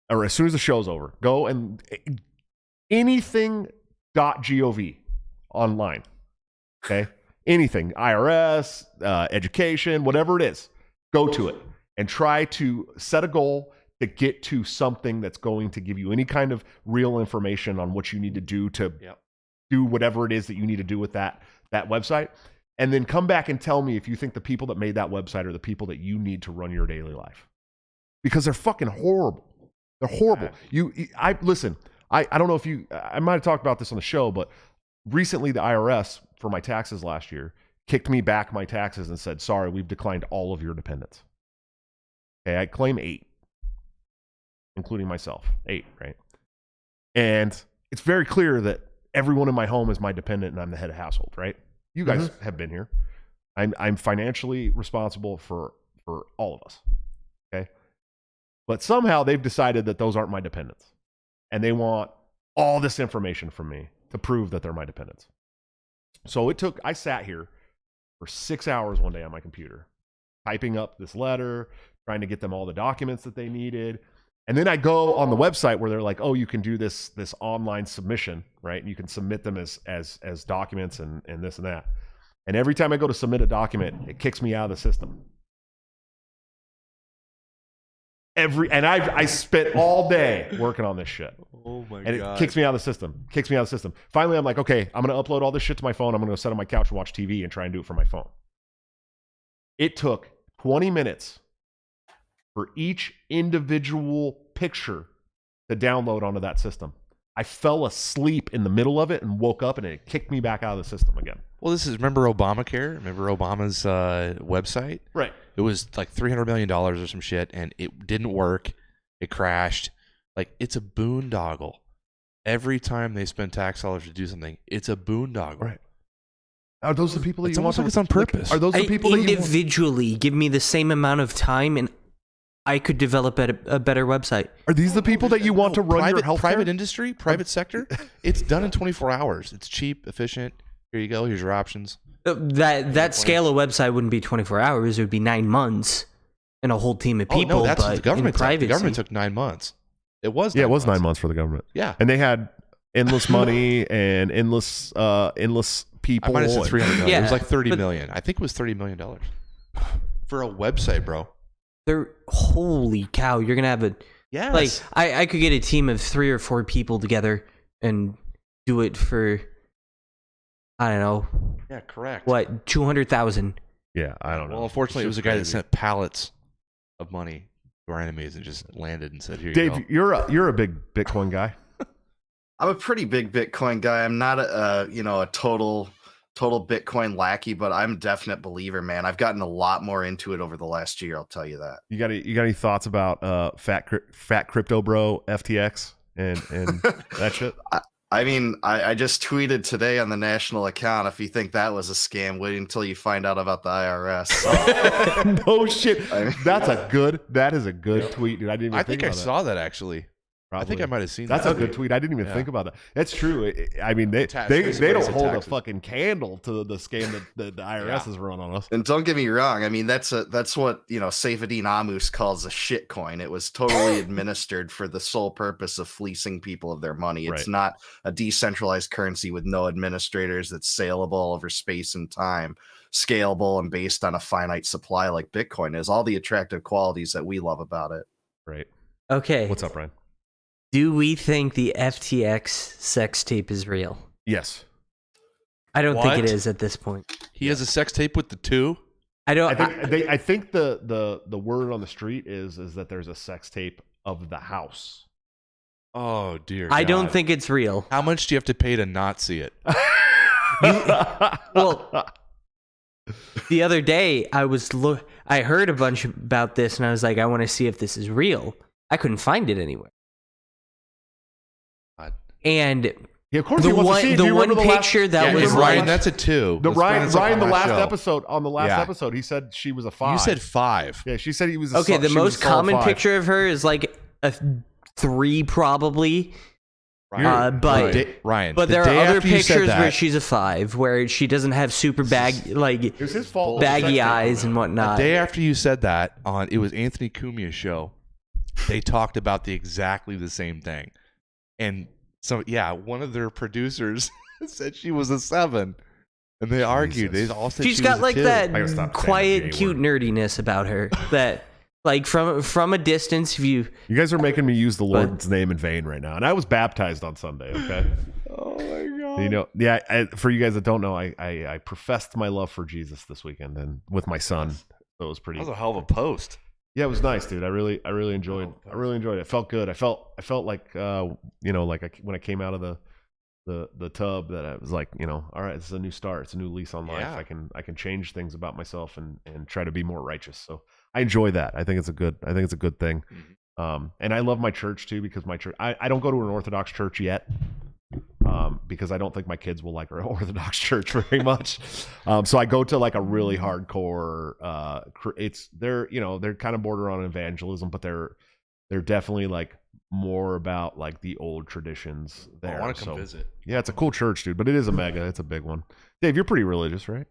[SPEAKER 1] or as soon as the show's over, go and anything.gov online. Okay? Anything, IRS, education, whatever it is, go to it and try to set a goal to get to something that's going to give you any kind of real information on what you need to do to do whatever it is that you need to do with that website. And then come back and tell me if you think the people that made that website are the people that you need to run your daily life. Because they're fucking horrible. They're horrible. Listen, I don't know if I might have talked about this on the show, but recently the IRS for my taxes last year kicked me back my taxes and said, sorry, we've declined all of your dependents. Okay, I claim 8, including myself. 8, right? And it's very clear that everyone in my home is my dependent and I'm the head of household, right? You guys have been here. I'm financially responsible for all of us. Okay. But somehow they've decided that those aren't my dependents. And they want all this information from me to prove that they're my dependents. So I sat here for 6 hours one day on my computer, typing up this letter, trying to get them all the documents that they needed. And then I go on the website where they're like, oh, you can do this online submission, right? And you can submit them as documents and this and that. And every time I go to submit a document, it kicks me out of the system. I spent all day working on this shit.
[SPEAKER 2] Oh my
[SPEAKER 1] and
[SPEAKER 2] God.
[SPEAKER 1] It kicks me out of the system. Finally, I'm like, okay, I'm going to upload all this shit to my phone. I'm going to go sit on my couch and watch TV and try and do it from my phone. It took 20 minutes for each individual picture to download onto that system. I fell asleep in the middle of it and woke up and it kicked me back out of the system again.
[SPEAKER 2] Well, remember Obamacare? Remember Obama's website?
[SPEAKER 1] Right.
[SPEAKER 2] It was like $300 million or some shit, and it didn't work. It crashed. Like, it's a boondoggle. Every time they spend tax dollars to do something, it's a boondoggle.
[SPEAKER 1] Right. Are those the people that
[SPEAKER 2] It's
[SPEAKER 1] you want
[SPEAKER 2] almost like it's on purpose.
[SPEAKER 1] Are those the people that you want?
[SPEAKER 4] Individually, give me the same amount of time and I could develop a better website.
[SPEAKER 1] Are these the people that you want to run your health
[SPEAKER 2] private industry, private sector? It's done in 24 hours. It's cheap, efficient. Here you go. Here's your options.
[SPEAKER 4] That scale of website wouldn't be 24 hours. It would be 9 months and a whole team of people.
[SPEAKER 2] Oh, no, that's what
[SPEAKER 4] but
[SPEAKER 2] the government took. The
[SPEAKER 4] privacy,
[SPEAKER 2] government took 9 months. It was
[SPEAKER 1] 9 months for the government.
[SPEAKER 2] Yeah.
[SPEAKER 1] And they had endless money and endless people.
[SPEAKER 2] I might have said 300 million.
[SPEAKER 4] Yeah,
[SPEAKER 2] it was like 30 million. I think it was $30 million for a website, bro.
[SPEAKER 4] Holy cow, you're gonna have
[SPEAKER 2] Yes.
[SPEAKER 4] like I could get a team of 3 or 4 people together and do it for, I don't know,
[SPEAKER 2] Yeah, correct.
[SPEAKER 4] what, 200,000.
[SPEAKER 1] Yeah, I don't know.
[SPEAKER 2] Well, unfortunately, it was a guy that
[SPEAKER 1] crazy.
[SPEAKER 2] sent pallets of money to our enemies and just landed and said, "Here you
[SPEAKER 1] Dave,
[SPEAKER 2] go."
[SPEAKER 1] you're a big Bitcoin guy.
[SPEAKER 5] I'm a pretty big Bitcoin guy. I'm not a total Bitcoin lackey, but I'm a definite believer, man. I've gotten a lot more into it over the last year. I'll tell you that.
[SPEAKER 1] You got any thoughts about fat crypto bro FTX and that shit?
[SPEAKER 5] I mean, I just tweeted today on the national account. If you think that was a scam, wait until you find out about the IRS.
[SPEAKER 1] No shit. That is a good tweet, dude. I didn't even
[SPEAKER 2] I think I
[SPEAKER 1] about that.
[SPEAKER 2] saw that actually. I think I might have seen
[SPEAKER 1] That's
[SPEAKER 2] that.
[SPEAKER 1] a good tweet. I didn't even think about that. That's true. I mean, they
[SPEAKER 2] Taxes,
[SPEAKER 1] don't
[SPEAKER 2] raise the
[SPEAKER 1] hold a
[SPEAKER 2] taxes.
[SPEAKER 1] fucking candle to the scam that the IRS has run on us.
[SPEAKER 5] And don't get me wrong. I mean, that's what Saifedean Ammous calls a shit coin. It was totally administered for the sole purpose of fleecing people of their money. It's
[SPEAKER 1] Right.
[SPEAKER 5] not a decentralized currency with no administrators that's saleable over space and time, scalable and based on a finite supply like Bitcoin is. All the attractive qualities that we love about it.
[SPEAKER 1] Right.
[SPEAKER 4] Okay.
[SPEAKER 1] What's up, Ryan?
[SPEAKER 4] Do we think the FTX sex tape is real?
[SPEAKER 1] Yes.
[SPEAKER 4] I don't think
[SPEAKER 2] What?
[SPEAKER 4] it is at this point.
[SPEAKER 2] He has a sex tape with the two.
[SPEAKER 1] I think the word on the street is that there's a sex tape of the house.
[SPEAKER 2] Oh dear.
[SPEAKER 4] I don't
[SPEAKER 2] God.
[SPEAKER 4] think it's real.
[SPEAKER 2] How much do you have to pay to not see it?
[SPEAKER 4] Well, the other day I heard a bunch about this and I was like, I want to see if this is real. I couldn't find it anywhere.
[SPEAKER 2] God.
[SPEAKER 4] And
[SPEAKER 1] Yeah, of course
[SPEAKER 4] the
[SPEAKER 1] he wants to see it. Do
[SPEAKER 4] one
[SPEAKER 1] you remember the last-
[SPEAKER 4] picture that
[SPEAKER 2] Yeah,
[SPEAKER 4] was
[SPEAKER 2] and
[SPEAKER 1] Ryan,
[SPEAKER 2] Ryan, that's a 2.
[SPEAKER 1] The
[SPEAKER 2] Let's bring
[SPEAKER 1] Ryan,
[SPEAKER 2] this up
[SPEAKER 1] Ryan, the
[SPEAKER 2] on my
[SPEAKER 1] last
[SPEAKER 2] show.
[SPEAKER 1] episode on the last
[SPEAKER 2] Yeah.
[SPEAKER 1] episode, he said she was a 5.
[SPEAKER 2] You said 5.
[SPEAKER 1] Yeah, she said he was.
[SPEAKER 4] okay. The
[SPEAKER 1] she was
[SPEAKER 4] most
[SPEAKER 1] a solid
[SPEAKER 4] common
[SPEAKER 1] 5.
[SPEAKER 4] picture of her is like a 3, probably.
[SPEAKER 2] Ryan, Ryan.
[SPEAKER 4] But
[SPEAKER 2] the
[SPEAKER 4] there are
[SPEAKER 2] day
[SPEAKER 4] other
[SPEAKER 2] after you said
[SPEAKER 4] pictures where
[SPEAKER 2] that-
[SPEAKER 4] she's a 5, where she doesn't have super
[SPEAKER 1] It was his fault.
[SPEAKER 4] baggy eyes and
[SPEAKER 2] The
[SPEAKER 4] whatnot.
[SPEAKER 2] day after you said that, it was Anthony Cumia's show. They talked about exactly the same thing, and so one of their producers said she was a 7, and they argued. They all said
[SPEAKER 4] She's
[SPEAKER 2] she
[SPEAKER 4] got
[SPEAKER 2] was a
[SPEAKER 4] like
[SPEAKER 2] 2.
[SPEAKER 1] I gotta stop
[SPEAKER 4] that
[SPEAKER 1] saying
[SPEAKER 4] quiet,
[SPEAKER 1] the
[SPEAKER 4] cute
[SPEAKER 1] J-word.
[SPEAKER 4] nerdiness about her that, like, from a distance, if you
[SPEAKER 1] You guys are making me use the Lord's name in vain right now, and I was baptized on Sunday. Okay.
[SPEAKER 2] Oh my god!
[SPEAKER 1] You know, for you guys that don't know, I professed my love for Jesus this weekend and with my son. So it was pretty.
[SPEAKER 2] That was a hell of a post.
[SPEAKER 1] Yeah, it was nice, dude. I really enjoyed. I really enjoyed it. It felt good. I felt like when I came out of the tub, that I was like, all right, this is a new start. It's a new lease on life.
[SPEAKER 2] Yeah.
[SPEAKER 1] I can change things about myself and try to be more righteous. So I enjoy that. I think it's a good thing.
[SPEAKER 2] Mhm.
[SPEAKER 1] And I love my church too, because my church, I don't go to an Orthodox church yet. because I don't think my kids will like our Orthodox church very much. So I go to like a really hardcore. They're kind of border on evangelism, but they're definitely like more about like the old traditions there.
[SPEAKER 2] I want to come visit.
[SPEAKER 1] Yeah, it's a cool church, dude, but it is a mega. It's a big one. Dave, you're pretty religious, right?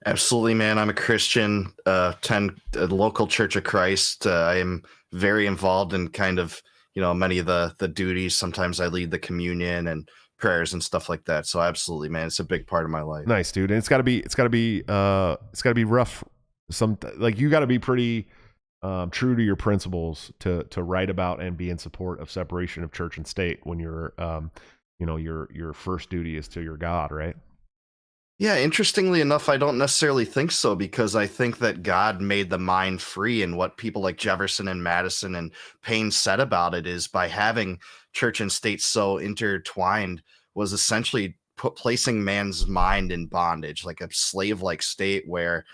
[SPEAKER 5] Absolutely, man. I'm a Christian. Attend a local Church of Christ. I am very involved in kind of many of the duties. Sometimes I lead the communion and prayers and stuff like that. So absolutely, man, it's a big part of my life.
[SPEAKER 1] Nice, dude. And it's gotta be rough. You gotta be pretty true to your principles to write about and be in support of separation of church and state when you're your first duty is to your God, right?
[SPEAKER 5] Yeah, interestingly enough, I don't necessarily think so, because I think that God made the mind free, and what people like Jefferson and Madison and Paine said about it is by having church and state so intertwined was essentially placing man's mind in bondage, like a slave-like state where,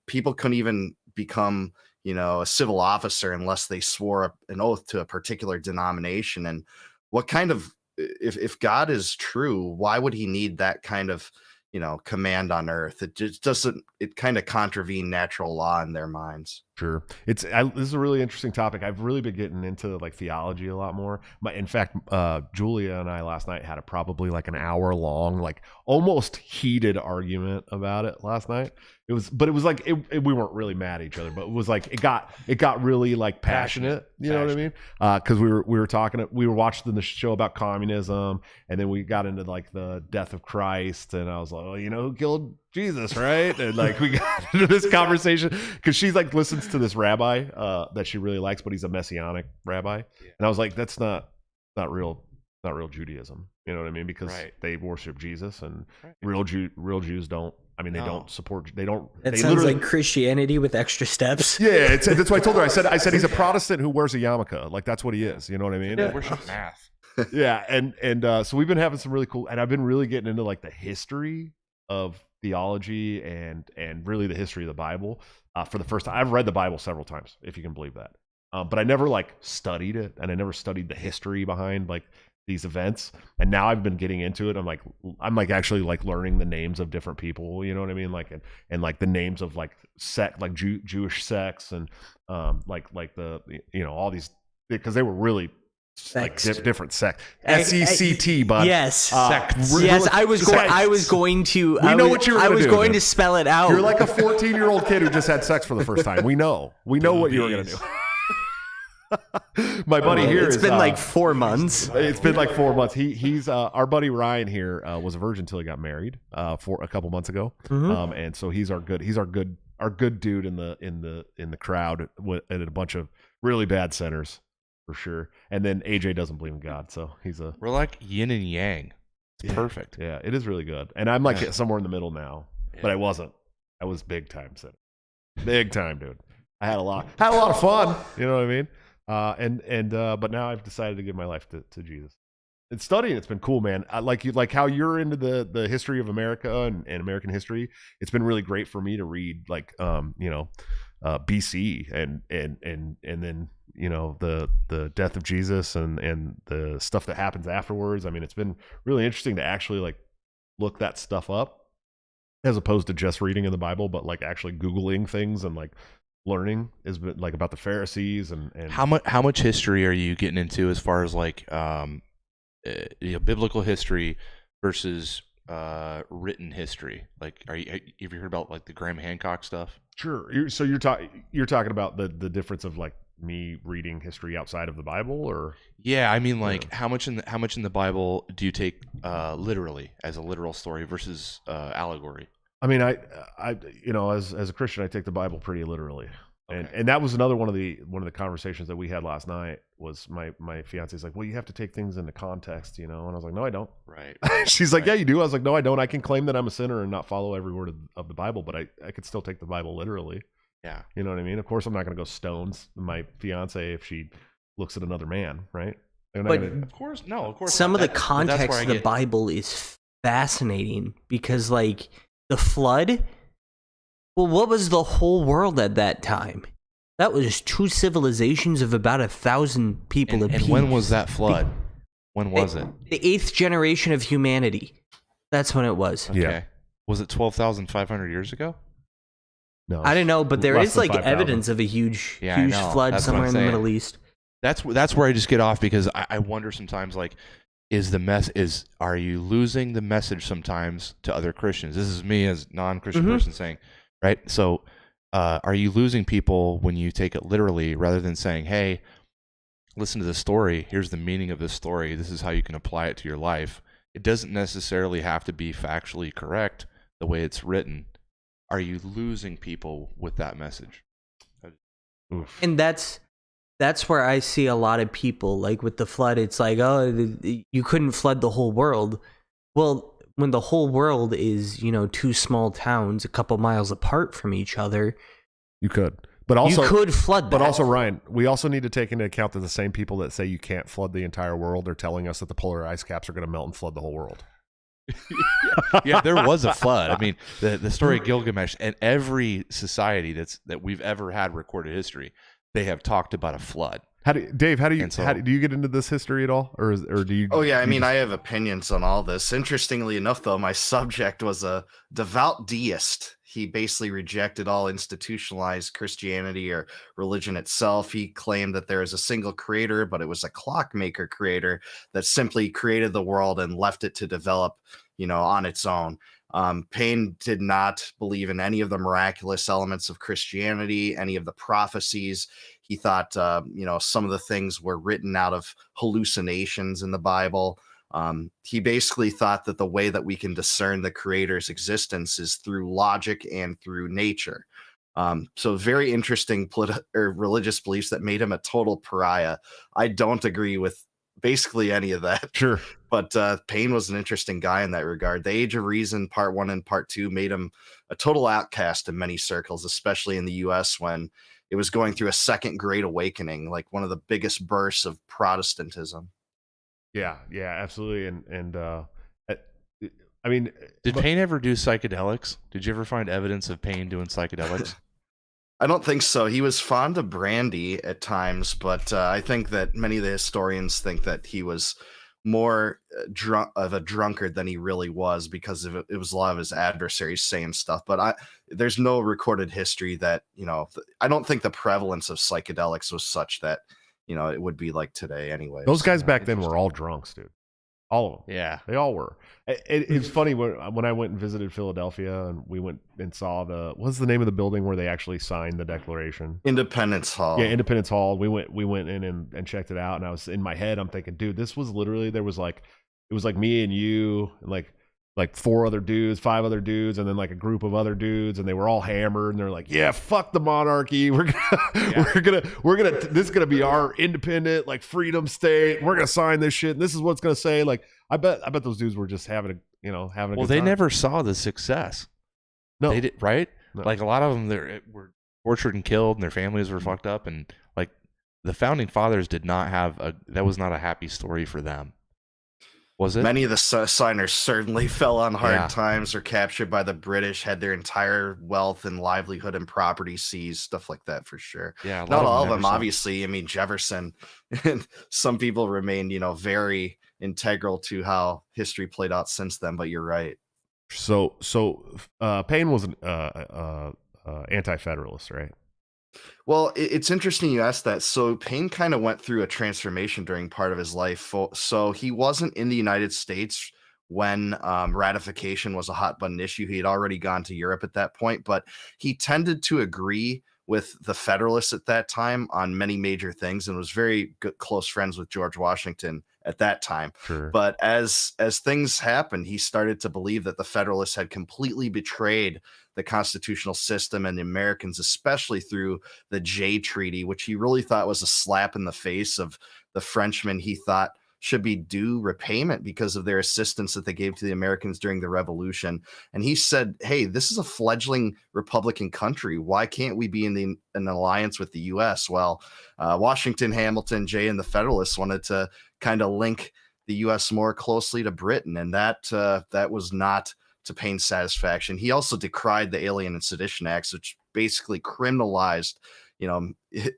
[SPEAKER 5] people couldn't even become, a civil officer unless they swore an oath to a particular denomination. And what kind of, if God is true, why would he need that kind of command on earth? It just doesn't, it kind of contravene natural law in their minds.
[SPEAKER 1] Sure. This is a really interesting topic. I've really been getting into like theology a lot more. In fact, Julia and I last night had probably like an hour long, like almost heated argument about it last night. It was like, we weren't really mad at each other, but it was like, it got really like passionate, you know what I mean? Cause we were watching the show about communism, and then we got into like the death of Christ, and I was like, oh, who killed Jesus, right? And like we got into this conversation because she's like listens to this rabbi that she really likes, but he's a messianic rabbi, and I was like, that's not real Judaism, you know what I mean? Because they worship Jesus, and real Jews don't. I mean, they don't support. They don't.
[SPEAKER 4] It sounds like Christianity with extra steps.
[SPEAKER 1] Yeah, that's why I told her. I said he's a Protestant who wears a yarmulke. Like that's what he is. You know what I mean?
[SPEAKER 2] They worship math.
[SPEAKER 1] Yeah, and so we've been having some really cool, and I've been really getting into like the history of theology and really the history of the Bible for the first time. I've read the Bible several times, if you can believe that, but I never like studied it, and I never studied the history behind like these events. And now I've been getting into it. I'm like actually like learning the names of different people, you know what I mean? Like and like the names of like sect, like Jewish sects, and like the all these, because they were really like different sects. SECT, but
[SPEAKER 4] yes,
[SPEAKER 1] sects.
[SPEAKER 4] Yes, I was going to.
[SPEAKER 1] We know what you were going to do.
[SPEAKER 4] I was going to spell it out.
[SPEAKER 1] You're like a 14-year-old kid who just had sex for the first time. We know what you were going to do. My buddy here
[SPEAKER 4] it's been like 4 months.
[SPEAKER 1] It's been like 4 months. He's our buddy Ryan here was a virgin until he got married for a couple months ago. Mm-hmm. And so he's our good dude in the crowd at a bunch of really bad centers for sure. And then AJ doesn't believe in God, so we're
[SPEAKER 2] like yin and yang. It's perfect.
[SPEAKER 1] Yeah, it is really good. And I'm like somewhere in the middle now, but I wasn't. I was big time center. Big time, dude. I had a lot of fun. You know what I mean? But now I've decided to give my life to Jesus. And studying, it's been cool, man. I like how you're into the history of America and American history. It's been really great for me to read like BC and then the death of Jesus and the stuff that happens afterwards. I mean, it's been really interesting to actually like look that stuff up as opposed to just reading in the Bible, but like actually Googling things and like learning is like about the Pharisees and
[SPEAKER 2] how much history are you getting into as far as like biblical history versus written history? Like, have you heard about like the Graham Hancock stuff?
[SPEAKER 1] Sure. You're talking about the difference of like me reading history outside of the Bible, or
[SPEAKER 2] yeah, I mean like how much in the Bible do you take literally as a literal story versus allegory?
[SPEAKER 1] I mean, I as a Christian, I take the Bible pretty literally, and that was another one of the conversations that we had last night. Was my fiance's like, well, you have to take things into context, and I was like, no, I don't.
[SPEAKER 2] Right.
[SPEAKER 1] She's like, yeah, you do. I was like, no, I don't. I can claim that I'm a sinner and not follow every word of the Bible, but I could still take the Bible literally.
[SPEAKER 2] Yeah.
[SPEAKER 1] You know what I mean? Of course, I'm not going to go stones my fiance if she looks at another man, right?
[SPEAKER 2] Of course,
[SPEAKER 4] some of the context of the Bible is fascinating because like. The flood? Well, what was the whole world at that time? That was 2 civilizations of about 1,000 people apiece.
[SPEAKER 2] And when was that flood? When was it?
[SPEAKER 4] The 8th generation of humanity. That's when it was.
[SPEAKER 2] Okay.
[SPEAKER 1] Yeah.
[SPEAKER 2] Was it 12,500 years ago?
[SPEAKER 1] No,
[SPEAKER 4] I don't know, but there
[SPEAKER 1] less
[SPEAKER 4] is
[SPEAKER 1] than
[SPEAKER 4] like
[SPEAKER 1] 5,000.
[SPEAKER 4] evidence of a huge
[SPEAKER 2] Yeah, I know.
[SPEAKER 4] flood
[SPEAKER 2] That's what
[SPEAKER 4] somewhere
[SPEAKER 2] I'm
[SPEAKER 4] in the
[SPEAKER 2] saying.
[SPEAKER 4] Middle East.
[SPEAKER 2] That's where I just get off, because I wonder sometimes, like, are you losing the message sometimes to other Christians? This is me as non-Christian person saying, right? So, are you losing people when you take it literally rather than saying, hey, listen to this story. Here's the meaning of this story. This is how you can apply it to your life. It doesn't necessarily have to be factually correct the way it's written. Are you losing people with that message?
[SPEAKER 1] Oof.
[SPEAKER 4] And that's where I see a lot of people, like with the flood, it's like, oh, you couldn't flood the whole world. Well, when the whole world is, 2 small towns a couple miles apart from each other,
[SPEAKER 1] You could. But also,
[SPEAKER 4] you could flood that.
[SPEAKER 1] But also, Ryan, we also need to take into account that the same people that say you can't flood the entire world are telling us that the polar ice caps are going to melt and flood the whole world.
[SPEAKER 2] Yeah, there was a flood. I mean, the story of Gilgamesh, and every society that we've ever had recorded history, they have talked about a flood.
[SPEAKER 1] Dave, how do you get into this history at all, or do you?
[SPEAKER 5] Oh yeah, I mean, I have opinions on all this. Interestingly enough, though, my subject was a devout deist. He basically rejected all institutionalized Christianity or religion itself. He claimed that there is a single creator, but it was a clockmaker creator that simply created the world and left it to develop, on its own. Payne did not believe in any of the miraculous elements of Christianity, any of the prophecies. He thought, some of the things were written out of hallucinations in the Bible. He basically thought that the way that we can discern the creator's existence is through logic and through nature. So very interesting religious beliefs that made him a total pariah. I don't agree with basically any of that.
[SPEAKER 1] Sure.
[SPEAKER 5] But Payne was an interesting guy in that regard. The Age of Reason Part 1 and Part 2 made him a total outcast in many circles, especially in the U.S. when it was going through a second Great Awakening, like one of the biggest bursts of Protestantism.
[SPEAKER 1] Yeah, absolutely. And I mean,
[SPEAKER 2] Did Payne ever do psychedelics? Did you ever find evidence of Payne doing psychedelics?
[SPEAKER 5] I don't think so. He was fond of brandy at times, but I think that many of the historians think that he was more of a drunkard than he really was, because of it was a lot of his adversaries saying stuff. But there's no recorded history that, I don't think the prevalence of psychedelics was such that, it would be like today anyway.
[SPEAKER 1] Those guys back then were all drunks, dude. All of them.
[SPEAKER 2] Yeah.
[SPEAKER 1] They all were. It's funny when I went and visited Philadelphia, and we went and saw what's the name of the building where they actually signed the Declaration?
[SPEAKER 5] Independence Hall.
[SPEAKER 1] Yeah, Independence Hall. We went in and checked it out, and I was in my head, I'm thinking, dude, this was literally, it was like me and you and like 4 other dudes, 5 other dudes, and then like a group of other dudes, and they were all hammered, and they're like, yeah, fuck the monarchy. We're gonna this is gonna be our independent, like, freedom state. We're gonna sign this shit, and this is what it's gonna say. Like, I bet those dudes were just having a good
[SPEAKER 2] They
[SPEAKER 1] time.
[SPEAKER 2] never saw the success.
[SPEAKER 1] No.
[SPEAKER 2] They did, right?
[SPEAKER 1] No.
[SPEAKER 2] Like, a lot of them were tortured and killed, and their families were fucked up, and like the founding fathers did not have that was not a happy story for them. Was it?
[SPEAKER 5] Many of the signers certainly fell on hard
[SPEAKER 2] Yeah.
[SPEAKER 5] times, or captured by the British, had their entire wealth and livelihood and property seized, stuff like that for sure.
[SPEAKER 2] Yeah,
[SPEAKER 5] Not all of
[SPEAKER 2] never
[SPEAKER 5] them,
[SPEAKER 2] saw it.
[SPEAKER 5] obviously. I mean, Jefferson and some people remain, very integral to how history played out since then, but you're right.
[SPEAKER 1] So Payne was an anti-federalist, right?
[SPEAKER 5] Well, it's interesting you asked that. So Payne kind of went through a transformation during part of his life. So he wasn't in the United States when ratification was a hot button issue. He had already gone to Europe at that point, but he tended to agree with the Federalists at that time on many major things, and was very close friends with George Washington at that time.
[SPEAKER 1] Sure.
[SPEAKER 5] But as things happened, he started to believe that the Federalists had completely betrayed the constitutional system and the Americans, especially through the Jay Treaty, which he really thought was a slap in the face of the Frenchmen he thought should be due repayment because of their assistance that they gave to the Americans during the Revolution. And he said, hey, this is a fledgling Republican country. Why can't we be in an alliance with the U.S.? Well, Washington, Hamilton, Jay, and the Federalists wanted to kind of link the U.S. more closely to Britain, and that was not to Payne's satisfaction. He also decried the Alien and Sedition Acts, which basically criminalized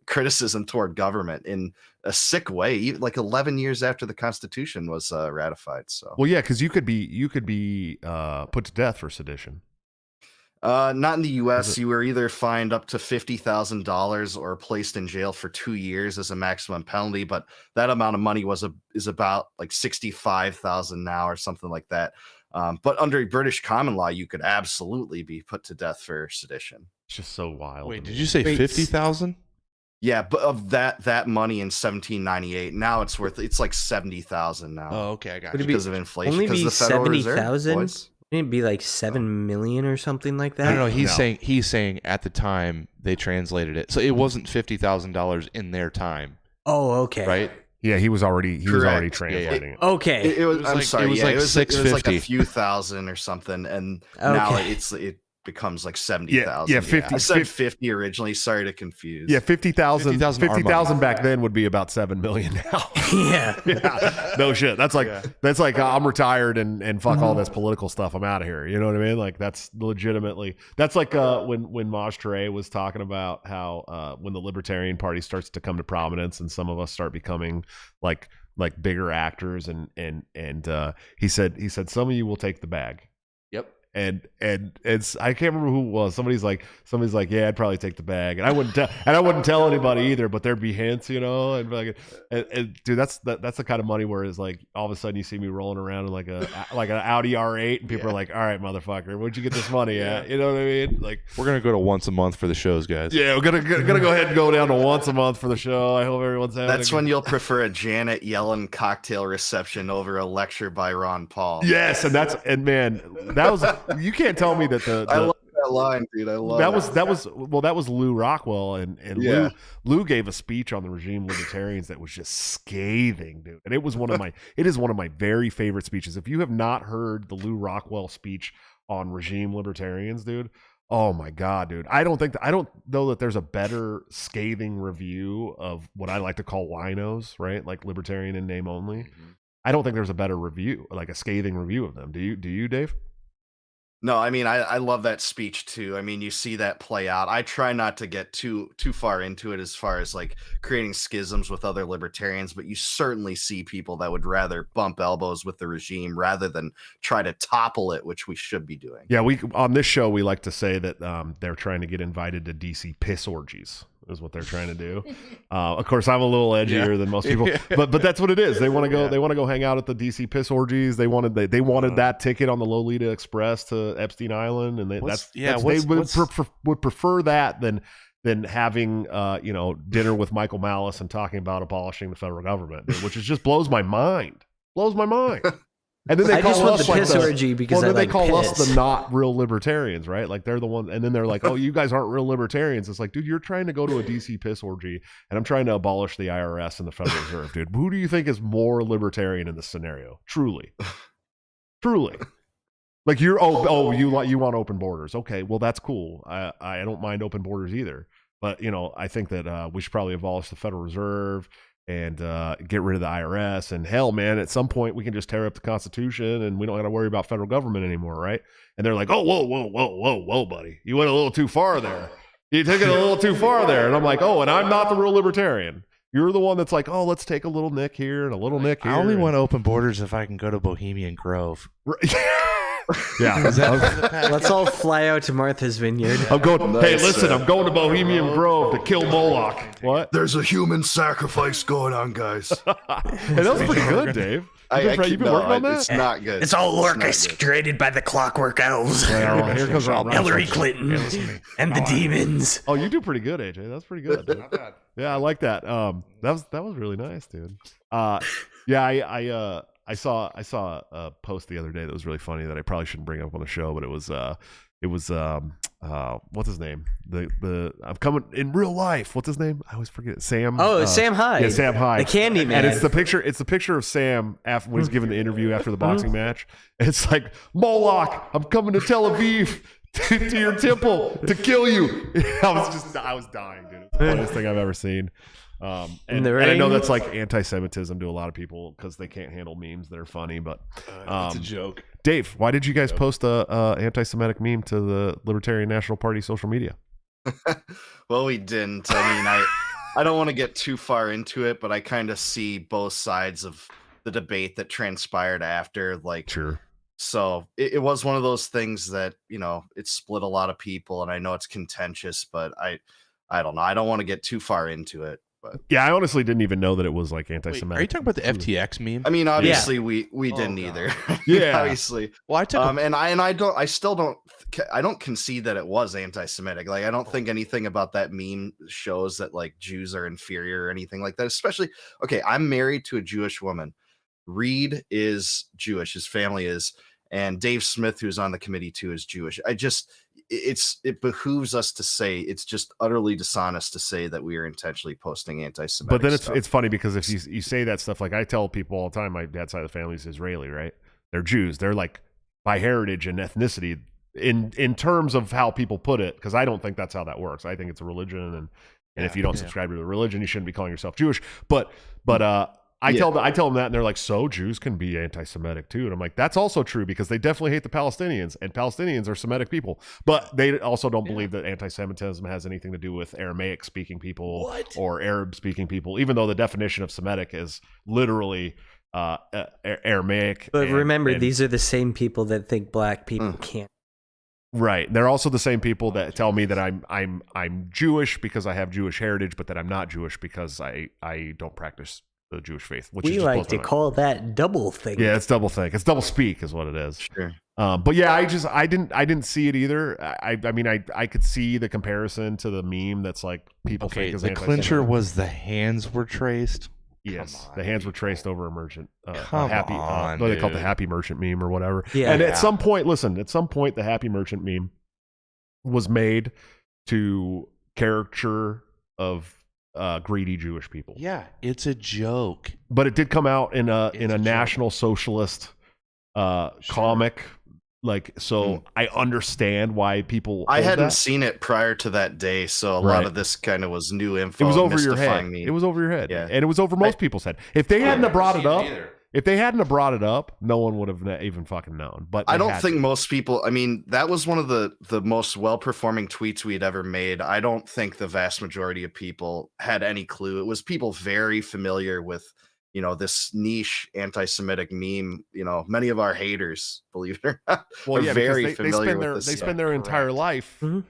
[SPEAKER 5] criticism toward government in a sick way, even like 11 years after the Constitution was ratified. So,
[SPEAKER 1] Well, yeah, because you could be put to death for sedition.
[SPEAKER 5] not in the U.S.
[SPEAKER 1] Is it-
[SPEAKER 5] You were either fined up to $50,000 or placed in jail for 2 years as a maximum penalty. But that amount of money is about like 65,000 now or something like that. But under British common law, you could absolutely be put to death for sedition.
[SPEAKER 1] It's just so wild.
[SPEAKER 2] Wait,
[SPEAKER 1] to
[SPEAKER 2] did
[SPEAKER 1] me.
[SPEAKER 2] you say
[SPEAKER 4] Wait,
[SPEAKER 2] 50,000?
[SPEAKER 5] Yeah, but of that money in 1798, now it's like 70,000 now.
[SPEAKER 2] Oh, okay, I got
[SPEAKER 4] Would it
[SPEAKER 2] you.
[SPEAKER 4] be-
[SPEAKER 5] because of inflation.
[SPEAKER 4] only
[SPEAKER 5] Because
[SPEAKER 4] be
[SPEAKER 5] the Federal Reserve,
[SPEAKER 4] 70,000?
[SPEAKER 5] boys.
[SPEAKER 4] Wouldn't it be like 7 million or something like that?
[SPEAKER 2] No, he's
[SPEAKER 1] No.
[SPEAKER 2] saying at the time they translated it, so it wasn't $50,000 in their time,
[SPEAKER 4] Oh, okay.
[SPEAKER 2] right?
[SPEAKER 1] Yeah, he was already
[SPEAKER 5] Correct.
[SPEAKER 1] translating it.
[SPEAKER 4] Okay.
[SPEAKER 5] It was.
[SPEAKER 2] was
[SPEAKER 5] I'm
[SPEAKER 2] like-
[SPEAKER 5] sorry.
[SPEAKER 2] it was
[SPEAKER 5] yeah,
[SPEAKER 2] like
[SPEAKER 5] it was like a
[SPEAKER 2] 650.
[SPEAKER 5] few thousand or something, and now
[SPEAKER 4] Okay.
[SPEAKER 5] it becomes like 70,000.
[SPEAKER 1] Yeah, 50
[SPEAKER 5] I said 50 originally. Sorry to confuse.
[SPEAKER 1] Yeah, 50,000
[SPEAKER 2] 50,000 our
[SPEAKER 1] 50,000
[SPEAKER 2] money.
[SPEAKER 1] back then would be about 7 million now.
[SPEAKER 4] Yeah.
[SPEAKER 1] Yeah, no shit. That's like I'm retired and fuck all this political stuff. I'm out of here. You know what I mean? Like that's legitimately that's like when Maj Touré was talking about how when the Libertarian Party starts to come to prominence and some of us start becoming like bigger actors and he said some of you will take the bag.
[SPEAKER 2] Yep.
[SPEAKER 1] And it's I can't remember who it was. Somebody's like, yeah, I'd probably take the bag, and I wouldn't tell anybody either. But there'd be hints, and dude, that's the kind of money where it's like all of a sudden you see me rolling around in like an Audi R8, and people are like, all right, motherfucker, where'd you get this money at? You know what I mean? Like
[SPEAKER 2] We're gonna go to once a month for the shows, guys.
[SPEAKER 1] yeah, we're gonna go ahead and go down to once a month for the show. I hope everyone's having.
[SPEAKER 5] That's when you'll prefer a Janet Yellen cocktail reception over a lecture by Ron Paul.
[SPEAKER 1] Yes, and man, that was you can't tell me that
[SPEAKER 5] I love that line, dude. I love
[SPEAKER 1] that was Lou Rockwell and
[SPEAKER 5] Yeah.
[SPEAKER 1] Lou gave a speech on the regime libertarians that was just scathing, dude. And it is one of my very favorite speeches. If you have not heard the Lou Rockwell speech on regime libertarians, dude, oh my god, dude. I don't know that there's a better scathing review of what I like to call winos, right? Like libertarian in name only. I don't think there's a better review, like a scathing review of them. Do you, Dave?
[SPEAKER 5] No, I mean, I love that speech too. I mean, you see that play out. I try not to get too far into it as far as like creating schisms with other libertarians, but you certainly see people that would rather bump elbows with the regime rather than try to topple it, which we should be doing.
[SPEAKER 1] Yeah, we on this show we like to say that they're trying to get invited to DC piss orgies. Is what they're trying to do. Of course, I'm a little edgier than most people, but that's what it is. They want to go. They want to go hang out at the DC piss orgies. They wanted that ticket on the Lolita Express to Epstein Island, and they would prefer that than having dinner with Michael Malice and talking about abolishing the federal government, which is just blows my mind. Blows my mind. And then they
[SPEAKER 4] I
[SPEAKER 1] call
[SPEAKER 4] just want
[SPEAKER 1] us
[SPEAKER 4] the
[SPEAKER 1] like
[SPEAKER 4] piss orgy because
[SPEAKER 1] then
[SPEAKER 4] I like
[SPEAKER 1] they call us
[SPEAKER 4] piss.
[SPEAKER 1] the not real libertarians, right? Like they're the ones, and then they're like, "Oh, you guys aren't real libertarians." It's like, dude, you're trying to go to a DC piss orgy, and I'm trying to abolish the IRS and the Federal Reserve, dude. Who do you think is more libertarian in this scenario? Truly, like you want open borders? Okay, well that's cool. I don't mind open borders either, but I think that we should probably abolish the Federal Reserve and get rid of the IRS. And hell, man, at some point we can just tear up the Constitution and we don't got to worry about federal government anymore, right? And they're like, oh, whoa, buddy. You went a little too far there. You took it a little too far there. And I'm like, oh, and I'm not the real libertarian. You're the one that's like, oh, let's take a little nick here and a little nick here.
[SPEAKER 2] I only want open borders if I can go to Bohemian Grove.
[SPEAKER 1] Yeah.
[SPEAKER 4] Let's all fly out to Martha's Vineyard.
[SPEAKER 1] I'm going, hey,
[SPEAKER 5] Nice,
[SPEAKER 1] listen, I'm going to Bohemian Grove to kill Moloch. What?
[SPEAKER 5] There's a human sacrifice going on, guys.
[SPEAKER 1] And that was pretty good, Dave. You've been working on that?
[SPEAKER 5] It's not good.
[SPEAKER 4] It's all
[SPEAKER 5] not good.
[SPEAKER 4] orchestrated by the Clockwork Elves,
[SPEAKER 1] Well, here comes
[SPEAKER 4] Hillary Clinton, and the demons.
[SPEAKER 1] Oh, you do pretty good, AJ. That's pretty good.
[SPEAKER 2] Not bad.
[SPEAKER 1] Yeah, I like that. That was really nice, dude. Yeah, I saw a post the other day that was really funny that I probably shouldn't bring up on the show, but it was what's his name? The I'm coming in real life. What's his name? I always forget. Sam.
[SPEAKER 4] Oh, Sam Hyde.
[SPEAKER 1] Yeah, Sam Hyde.
[SPEAKER 4] The Candy Man.
[SPEAKER 1] And it's the picture of Sam after when he's giving the interview after the boxing match. It's like, Moloch, I'm coming to Tel Aviv to your temple to kill you. I was dying, dude. It's the funniest thing I've ever seen. And I know that's like anti-Semitism to a lot of people because they can't handle memes that are funny. But
[SPEAKER 2] It's a joke.
[SPEAKER 1] Dave, why did you guys post a anti-Semitic meme to the Libertarian National Party social media?
[SPEAKER 5] Well, we didn't. I mean, I don't want to get too far into it, but I kind of see both sides of the debate that transpired after. Like,
[SPEAKER 1] Sure.
[SPEAKER 5] so it was one of those things that, it split a lot of people, and I know it's contentious, but I don't know. I don't want to get too far into it. But
[SPEAKER 1] Yeah, I honestly didn't even know that it was like
[SPEAKER 2] Wait,
[SPEAKER 1] anti-Semitic.
[SPEAKER 2] are you talking about the FTX meme?
[SPEAKER 5] I mean, obviously we
[SPEAKER 2] Oh,
[SPEAKER 5] didn't
[SPEAKER 2] God.
[SPEAKER 5] either.
[SPEAKER 1] Yeah.
[SPEAKER 5] Obviously.
[SPEAKER 2] Well, I took.
[SPEAKER 5] I don't concede that it was anti-Semitic. Like, I don't think anything about that meme shows that like Jews are inferior or anything like that. Especially, okay, I'm married to a Jewish woman. Reed is Jewish, his family is, and Dave Smith, who's on the committee too, is Jewish. It behooves us to say it's just utterly dishonest to say that we are intentionally posting anti-Semitic.
[SPEAKER 1] But then
[SPEAKER 5] stuff.
[SPEAKER 1] it's funny because if you say that stuff, like I tell people all the time, my dad's side of the family is Israeli, right? They're Jews. They're like by heritage and ethnicity in terms of how people put it, because I don't think that's how that works. I think it's a religion, and if you don't subscribe to the religion, you shouldn't be calling yourself Jewish. But I tell them that, and they're like, so Jews can be anti-Semitic too, and I'm like, that's also true because they definitely hate the Palestinians, and Palestinians are Semitic people, but they also don't believe that anti-Semitism has anything to do with Aramaic-speaking people or Arab-speaking people, even though the definition of Semitic is literally Aramaic.
[SPEAKER 4] But remember, these are the same people that think black people can't.
[SPEAKER 1] Right. They're also the same people that tell me that I'm Jewish because I have Jewish heritage, but that I'm not Jewish because I don't practice the Jewish faith. Which
[SPEAKER 4] We
[SPEAKER 1] is
[SPEAKER 4] like to call that double think.
[SPEAKER 1] Yeah, it's double think. It's double speak is what it is.
[SPEAKER 5] Sure.
[SPEAKER 1] But yeah, I didn't see it either. I mean I could see the comparison to the meme that's like people think is
[SPEAKER 2] the
[SPEAKER 1] anti-Semitic.
[SPEAKER 2] clincher was the hands were traced.
[SPEAKER 1] Yes, the hands were traced over a merchant.
[SPEAKER 2] Come
[SPEAKER 1] happy,
[SPEAKER 2] on,
[SPEAKER 1] what they call it, the
[SPEAKER 2] dude.
[SPEAKER 1] happy merchant meme or whatever.
[SPEAKER 4] Yeah.
[SPEAKER 1] And at some point, the happy merchant meme was made to caricature of greedy Jewish people.
[SPEAKER 2] Yeah, it's a joke.
[SPEAKER 1] But it did come out in a
[SPEAKER 2] joke.
[SPEAKER 1] National Socialist comic. Like, so I understand why people.
[SPEAKER 5] I
[SPEAKER 1] hold
[SPEAKER 5] hadn't
[SPEAKER 1] that.
[SPEAKER 5] seen it prior to that day, so a lot
[SPEAKER 1] Right.
[SPEAKER 5] of this kind of was new info.
[SPEAKER 1] It was over your
[SPEAKER 5] mystifying
[SPEAKER 1] head.
[SPEAKER 5] me.
[SPEAKER 1] It was over your head.
[SPEAKER 5] Yeah.
[SPEAKER 1] And it was over most people's head. If they hadn't have brought it up, no one would have even fucking known. But
[SPEAKER 5] I
[SPEAKER 1] they
[SPEAKER 5] don't
[SPEAKER 1] had
[SPEAKER 5] think
[SPEAKER 1] to.
[SPEAKER 5] most people. I mean, that was one of the most well-performing tweets we'd ever made. I don't think the vast majority of people had any clue. It was people very familiar with, this niche anti-Semitic meme. Many of our haters, believe it or not,
[SPEAKER 1] Well,
[SPEAKER 5] are
[SPEAKER 1] yeah,
[SPEAKER 5] very
[SPEAKER 1] because
[SPEAKER 5] familiar with this.
[SPEAKER 1] they
[SPEAKER 5] stuff.
[SPEAKER 1] spend their entire life,
[SPEAKER 4] Mhm.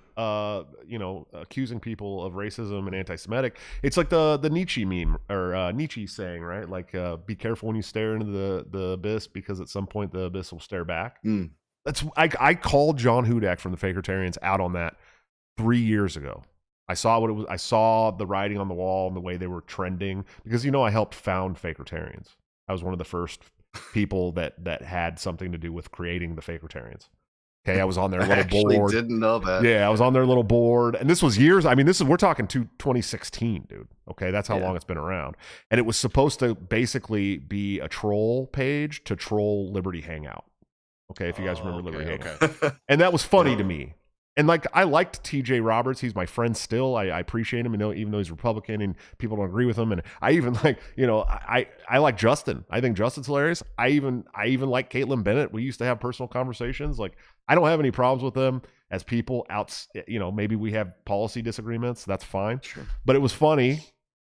[SPEAKER 1] accusing people of racism and anti-Semitic. It's like the Nietzsche meme or Nietzsche saying, right? Like, be careful when you stare into the abyss because at some point the abyss will stare back.
[SPEAKER 5] Mm.
[SPEAKER 1] I called John Hudak from the Fakertarians out on that 3 years ago. I saw what it was. I saw the writing on the wall and the way they were trending because I helped found Fakertarians. I was one of the first people that had something to do with creating the Fakertarians. Okay, I was on their
[SPEAKER 5] I
[SPEAKER 1] little
[SPEAKER 5] actually
[SPEAKER 1] board.
[SPEAKER 5] didn't know that.
[SPEAKER 1] Yeah, I was on their little board, and this was years. I mean, we're talking 2016, dude. Okay, that's how long it's been around, and it was supposed to basically be a troll page to troll Liberty Hangout. Okay, if you guys remember Liberty Hangout, and that was funny to me. And like, I liked TJ Roberts. He's my friend still. I appreciate him, even though he's Republican and people don't agree with him. And I even like, I like Justin. I think Justin's hilarious. I even like Caitlin Bennett. We used to have personal conversations. Like, I don't have any problems with them as people. Maybe we have policy disagreements. That's fine.
[SPEAKER 5] Sure.
[SPEAKER 1] But it was funny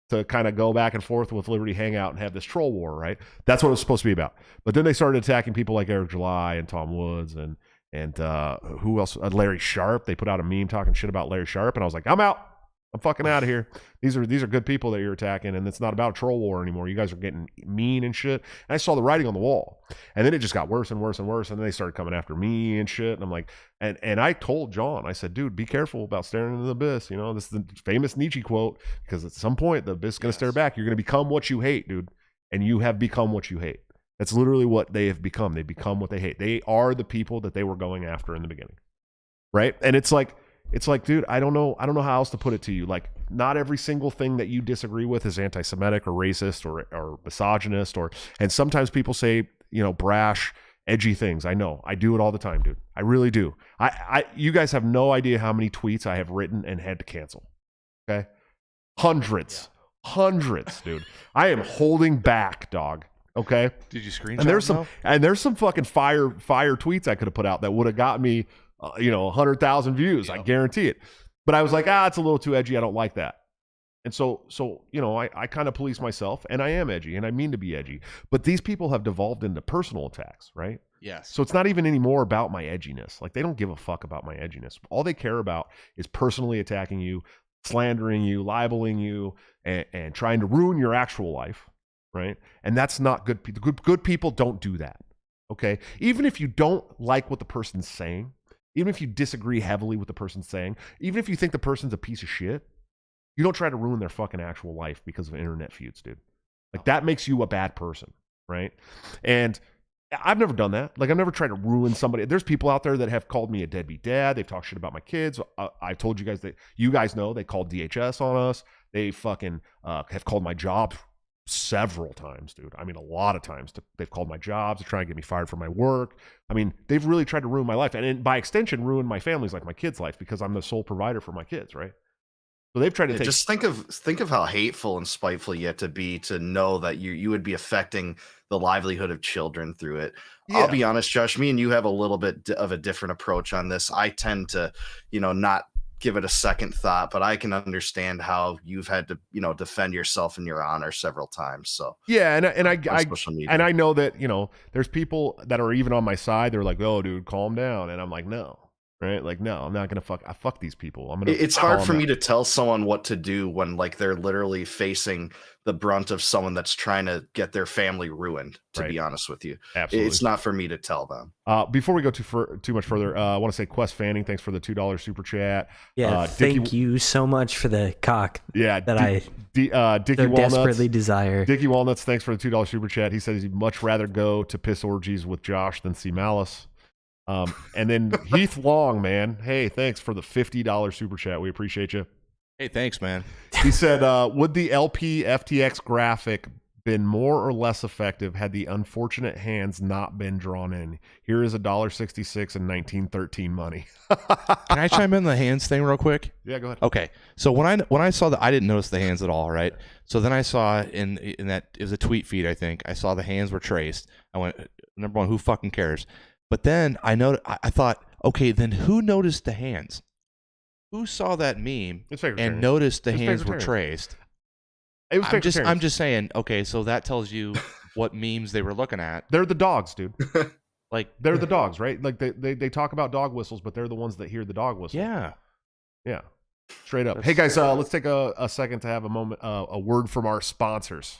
[SPEAKER 1] to kind of go back and forth with Liberty Hangout and have this troll war, right? That's what it was supposed to be about. But then they started attacking people like Eric July and Tom Woods and who else? Larry Sharp. They put out a meme talking shit about Larry Sharp, and I was like, I'm out. I'm fucking out of here. These are good people that you're attacking, and it's not about a troll war anymore. You guys are getting mean and shit. And I saw the writing on the wall, and then it just got worse and worse and worse. And then they started coming after me and shit. And I'm like, and I told John, I said, dude, be careful about staring into the abyss. This is the famous Nietzsche quote, because at some point the abyss is going to stare back. You're going to become what you hate, dude, and you have become what you hate. That's literally what they have become. They become what they hate. They are the people that they were going after in the beginning, right? And it's like, dude, I don't know how else to put it to you. Like, not every single thing that you disagree with is anti-Semitic or racist or misogynist, and sometimes people say, brash, edgy things. I know. I do it all the time, dude. I really do. You guys have no idea how many tweets I have written and had to cancel. Okay? Hundreds, dude. I am holding back, dog. Okay.
[SPEAKER 2] Did you screenshot?
[SPEAKER 1] And there's some fucking fire tweets I could have put out that would have got me, 100,000 views. I guarantee it. But I was like, it's a little too edgy. I don't like that. And so I kind of police myself, and I am edgy, and I mean to be edgy. But these people have devolved into personal attacks, right?
[SPEAKER 2] Yes.
[SPEAKER 1] So it's not even anymore about my edginess. Like, they don't give a fuck about my edginess. All they care about is personally attacking you, slandering you, libeling you, and trying to ruin your actual life, right? And that's not good. Good people don't do that, okay? Even if you don't like what the person's saying, even if you disagree heavily with the person's saying, even if you think the person's a piece of shit, you don't try to ruin their fucking actual life because of internet feuds, dude. Like, that makes you a bad person, right? And I've never done that. Like, I've never tried to ruin somebody. There's people out there that have called me a deadbeat dad. They've talked shit about my kids. I told you guys that. You guys know they called DHS on us. They fucking have called my job several times, dude. I mean, a lot of times. They've called my jobs to try and get me fired from my work. I mean, they've really tried to ruin my life. And by extension, ruin my family's, like my kids' life, because I'm the sole provider for my kids, right? So they've tried to
[SPEAKER 5] just think of how hateful and spiteful you have to be to know that you would be affecting the livelihood of children through it.
[SPEAKER 1] Yeah.
[SPEAKER 5] I'll be honest, Josh, me and you have a little bit of a different approach on this. I tend to, not give it a second thought, but I can understand how you've had to, defend yourself and your honor several times. So
[SPEAKER 1] yeah, and I know that, there's people that are even on my side. They're like, "Oh, dude, calm down," and I'm like, "No." Right? Like, no, I'm not gonna fuck these people.
[SPEAKER 5] It's hard for me to tell someone what to do when, like, they're literally facing the brunt of someone that's trying to get their family ruined, to be honest with you.
[SPEAKER 1] Absolutely.
[SPEAKER 5] It's not for me to tell them.
[SPEAKER 1] Before we go too much further, I want to say Quest Fanning, thanks for the $2 super chat.
[SPEAKER 4] Yeah, thank you so much for the cock.
[SPEAKER 1] Yeah,
[SPEAKER 4] that I
[SPEAKER 1] Dickie
[SPEAKER 4] so
[SPEAKER 1] Walnuts,
[SPEAKER 4] desperately desire.
[SPEAKER 1] Dickie Walnuts, thanks for the $2 super chat. He says he'd much rather go to piss orgies with Josh than see Malice. And then Heath Long, man. Hey, thanks for the $50 super chat. We appreciate you.
[SPEAKER 2] Hey, thanks, man.
[SPEAKER 1] He said, would the LP FTX graphic been more or less effective had the unfortunate hands not been drawn in? Here is $1.66 in 1913 money.
[SPEAKER 2] Can I chime in the hands thing real quick?
[SPEAKER 1] Yeah, go ahead.
[SPEAKER 2] Okay. So when I saw that, I didn't notice the hands at all, right? So then I saw in that, it was a tweet feed, I think. I saw the hands were traced. I went, number one, who fucking cares? But then I thought, okay, then who noticed the hands? Who saw that meme and noticed the hands were traced?
[SPEAKER 1] It was
[SPEAKER 2] I'm just saying, okay, so that tells you what memes they were looking at.
[SPEAKER 1] They're the dogs, dude.
[SPEAKER 2] Like,
[SPEAKER 1] they're the dogs, right? Like they talk about dog whistles, but they're the ones that hear the dog whistle.
[SPEAKER 2] Yeah.
[SPEAKER 1] Yeah. Straight up. Hey guys, let's take a second to have a moment, a word from our sponsors.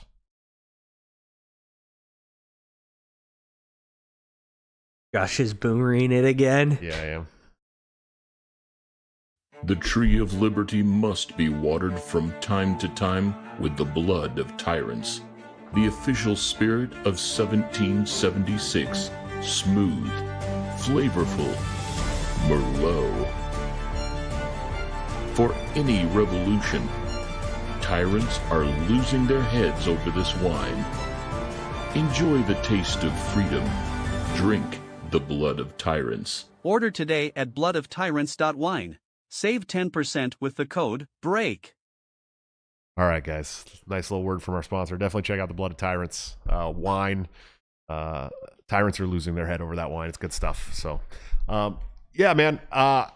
[SPEAKER 4] Josh is boomering it again.
[SPEAKER 1] Yeah, I am.
[SPEAKER 6] The tree of liberty must be watered from time to time with the blood of tyrants. The official spirit of 1776. Smooth, flavorful, Merlot. For any revolution, tyrants are losing their heads over this wine. Enjoy the taste of freedom. Drink the blood of tyrants.
[SPEAKER 7] Order today at bloodoftyrants.wine. Save 10% with the code BREAK.
[SPEAKER 1] All right, guys. Nice little word from our sponsor. Definitely check out the Blood of Tyrants wine. Tyrants are losing their head over that wine. It's good stuff. So, yeah, man. I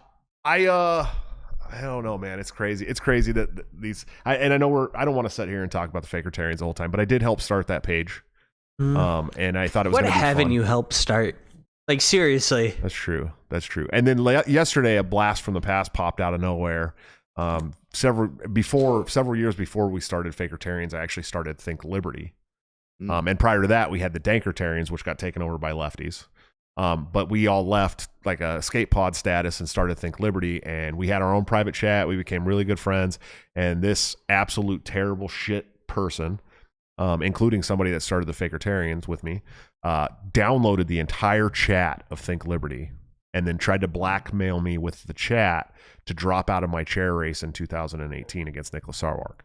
[SPEAKER 1] don't know, man. It's crazy. It's crazy that these. I don't want to sit here and talk about the Fakertarians the whole time, but I did help start that page. And I thought it was.
[SPEAKER 4] What
[SPEAKER 1] gonna be
[SPEAKER 4] haven't
[SPEAKER 1] fun.
[SPEAKER 4] you helped start? Like, seriously.
[SPEAKER 1] That's true. And then yesterday, a blast from the past popped out of nowhere. Several years before we started Fakertarians, I actually started Think Liberty. And prior to that, we had the Dankertarians, which got taken over by lefties. But we all left like a escape pod status and started Think Liberty, and we had our own private chat. We became really good friends, and this absolute terrible shit person, including somebody that started the Fakertarians with me, downloaded the entire chat of Think Liberty and then tried to blackmail me with the chat to drop out of my chair race in 2018 against Nicholas Sarwark.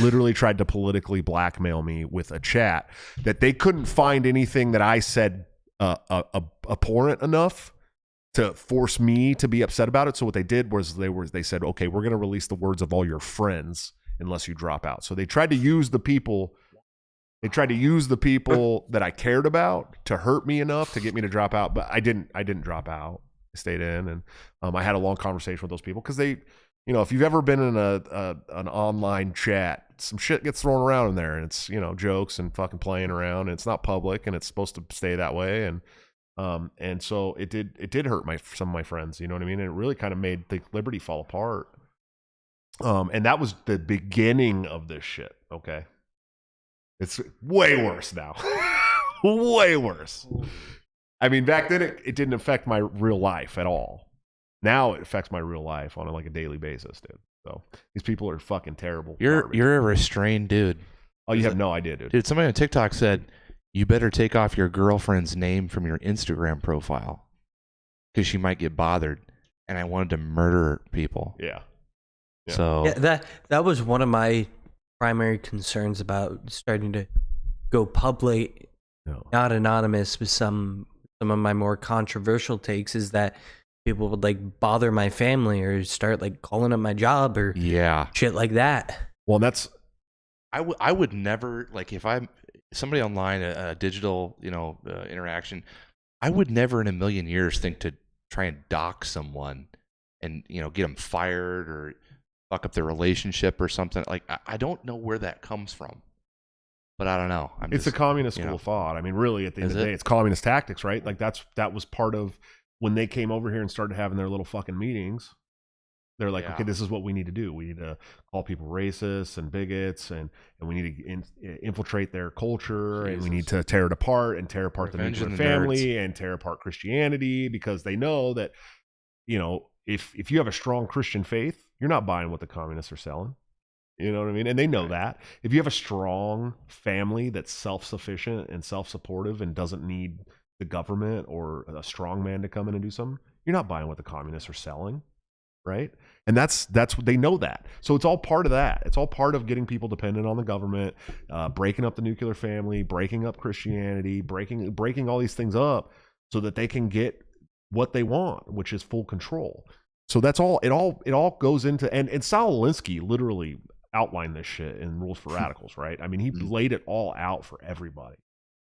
[SPEAKER 1] Literally tried to politically blackmail me with a chat that they couldn't find anything that I said abhorrent enough to force me to be upset about it. So what they did was they said, okay, we're going to release the words of all your friends unless you drop out. So they tried to use the people. They tried to use the people that I cared about to hurt me enough to get me to drop out, but I didn't drop out. I stayed in, and I had a long conversation with those people because they if you've ever been in an online chat, some shit gets thrown around in there, and it's jokes and fucking playing around, and it's not public, and it's supposed to stay that way, and so it did hurt some of my friends, you know what I mean? And it really kind of made Think Liberty fall apart. And that was the beginning of this shit. Okay, it's way worse now. Way worse. I mean, back then it didn't affect my real life at all. Now it affects my real life on a daily basis, dude. So these people are fucking terrible.
[SPEAKER 2] You're a restrained dude.
[SPEAKER 1] Oh, you have no idea, dude.
[SPEAKER 2] Dude, somebody on TikTok said you better take off your girlfriend's name from your Instagram profile because she might get bothered. And I wanted to murder people.
[SPEAKER 1] Yeah.
[SPEAKER 2] So
[SPEAKER 4] that was one of my primary concerns about starting to go public, not anonymous, with some of my more controversial takes, is that people would bother my family or start calling up my job or shit like that.
[SPEAKER 1] Well, that's
[SPEAKER 2] I would never, if I'm somebody online, a digital interaction, I would never in a million years think to try and dox someone and get them fired or fuck up their relationship or something. I don't know where that comes from, but I don't know.
[SPEAKER 1] It's a communist school of thought. I mean, really, at the end of the day, it's communist tactics, right? That was part of when they came over here and started having their little fucking meetings. They're like, okay, this is what we need to do. We need to call people racists and bigots, and we need to infiltrate their culture, and we need to tear it apart and tear apart the nuclear family and tear apart Christianity, because they know that, if you have a strong Christian faith, you're not buying what the communists are selling. You know what I mean? And they know that. If you have a strong family that's self-sufficient and self-supportive and doesn't need the government or a strong man to come in and do something, you're not buying what the communists are selling, right? And that's they know that. So it's all part of that. It's all part of getting people dependent on the government, breaking up the nuclear family, breaking up Christianity, breaking all these things up so that they can get what they want, which is full control. So that's all. It all goes into and Saul Alinsky literally outlined this shit in Rules for Radicals, right? I mean, he laid it all out for everybody.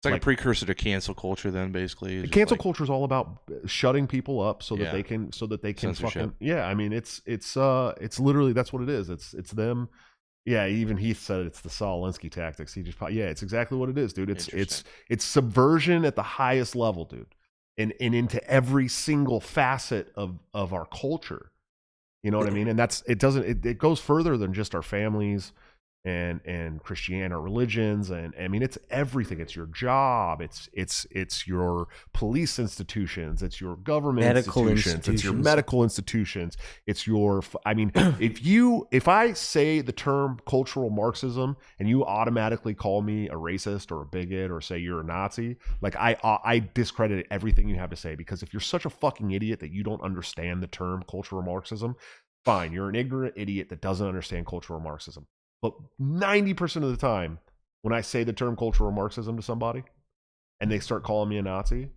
[SPEAKER 2] It's like a precursor to cancel culture, then, basically.
[SPEAKER 1] Cancel culture is all about shutting people up so that they can
[SPEAKER 2] Censorship.
[SPEAKER 1] fucking I mean, it's literally, that's what it is. It's them. Yeah, even Heath said it's the Saul Alinsky tactics. He just it's exactly what it is, dude. It's subversion at the highest level, dude, and into every single facet of our culture. You know what I mean? And it goes further than just our families and Christianity or religions, and I mean, it's everything. It's your job, it's your police institutions, it's your government institutions, it's your medical institutions, it's your if I say the term cultural Marxism and you automatically call me a racist or a bigot or say you're a Nazi, I discredit everything you have to say, because if you're such a fucking idiot that you don't understand the term cultural Marxism, fine, you're an ignorant idiot that doesn't understand cultural Marxism. But 90% of the time, when I say the term cultural Marxism to somebody and they start calling me a Nazi,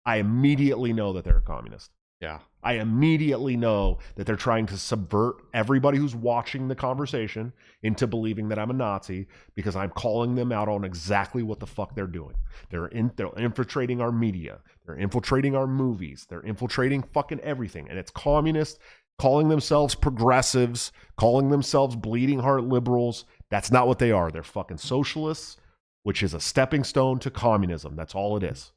[SPEAKER 1] I immediately know that they're a communist.
[SPEAKER 2] Yeah.
[SPEAKER 1] I immediately know that they're trying to subvert everybody who's watching the conversation into believing that I'm a Nazi, because I'm calling them out on exactly what the fuck they're doing. They're infiltrating our media. They're infiltrating our movies. They're infiltrating fucking everything. And it's communist, calling themselves progressives, calling themselves bleeding heart liberals. That's not what they are. They're fucking socialists, which is a stepping stone to communism. That's all it is.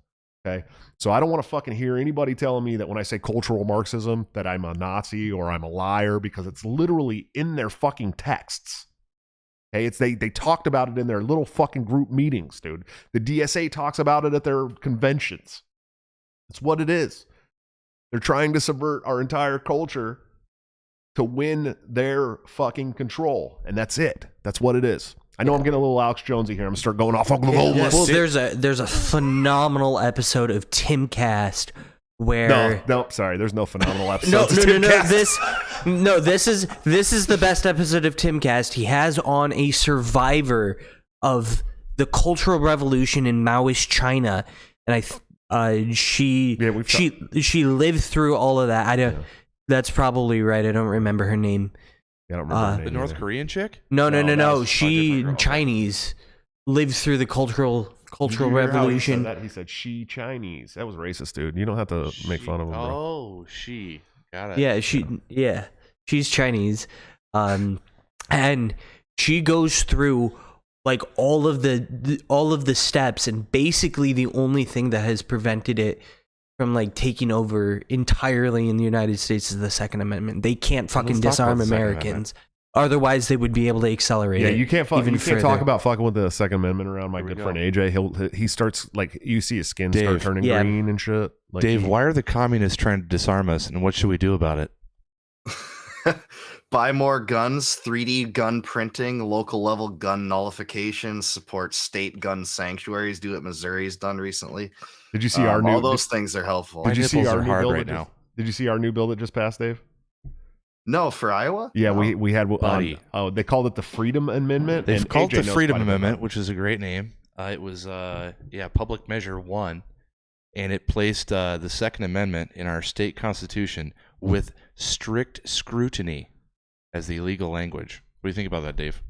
[SPEAKER 1] Okay? So I don't want to fucking hear anybody telling me that when I say cultural Marxism that I'm a Nazi or I'm a liar, because it's literally in their fucking texts. Okay? They talked about it in their little fucking group meetings, dude. The DSA talks about it at their conventions. That's what it is. They're trying to subvert our entire culture to win their fucking control. And that's it. That's what it is. I know I'm getting a little Alex Jonesy here. I'm going to start going off on the whole list.
[SPEAKER 4] Well, there's a phenomenal episode of Timcast where
[SPEAKER 1] No, sorry. There's no phenomenal episode.
[SPEAKER 4] No. This is the best episode of Timcast. He has on a survivor of the Cultural Revolution in Maoist China, and she lived through all of that. I don't. Yeah. That's probably right. I don't remember her name.
[SPEAKER 1] I don't remember her name
[SPEAKER 2] the North Korean chick?
[SPEAKER 4] No. She Chinese lived through the cultural revolution.
[SPEAKER 1] He said she Chinese. That was racist, dude. You don't have to make fun of him, bro.
[SPEAKER 2] Oh, she. Got it.
[SPEAKER 4] Yeah, She's Chinese, and she goes through like all of the steps, and basically the only thing that has prevented it from like taking over entirely in the United States is the Second Amendment. They can't fucking
[SPEAKER 2] Let's talk
[SPEAKER 4] disarm
[SPEAKER 2] about the Second
[SPEAKER 4] Americans. Otherwise, they would be able to accelerate.
[SPEAKER 1] Yeah,
[SPEAKER 4] it
[SPEAKER 1] you can't
[SPEAKER 4] even
[SPEAKER 1] you can't
[SPEAKER 4] further.
[SPEAKER 1] talk about fucking with the Second Amendment around my
[SPEAKER 2] Here we
[SPEAKER 1] good
[SPEAKER 2] go.
[SPEAKER 1] friend AJ. He starts like you see his skin start
[SPEAKER 2] Dave.
[SPEAKER 1] turning
[SPEAKER 4] Yeah.
[SPEAKER 1] green and shit. Like
[SPEAKER 2] Dave, why are the communists trying to disarm us, and what should we do about it?
[SPEAKER 5] Buy more guns, 3D gun printing, local level gun nullification, support state gun sanctuaries. Do what Missouri's done recently.
[SPEAKER 1] Did you see our new?
[SPEAKER 5] all those things are helpful.
[SPEAKER 2] My
[SPEAKER 1] Did you see
[SPEAKER 2] nipples
[SPEAKER 1] our
[SPEAKER 2] are
[SPEAKER 1] new
[SPEAKER 2] hard
[SPEAKER 1] bill
[SPEAKER 2] right
[SPEAKER 1] that
[SPEAKER 2] now.
[SPEAKER 1] just- Did you see our new bill that just passed, Dave?
[SPEAKER 5] No, for Iowa?
[SPEAKER 1] Yeah,
[SPEAKER 5] No.
[SPEAKER 1] we had.
[SPEAKER 2] Buddy.
[SPEAKER 1] They called it the Freedom Amendment.
[SPEAKER 2] They've
[SPEAKER 1] and
[SPEAKER 2] called
[SPEAKER 1] AJ
[SPEAKER 2] it the
[SPEAKER 1] knows
[SPEAKER 2] Freedom
[SPEAKER 1] quite a bit about
[SPEAKER 2] Amendment,
[SPEAKER 1] it.
[SPEAKER 2] which is a great name. It was Public Measure 1, and it placed the Second Amendment in our state constitution with strict scrutiny as the legal language. What do you think about that, Dave?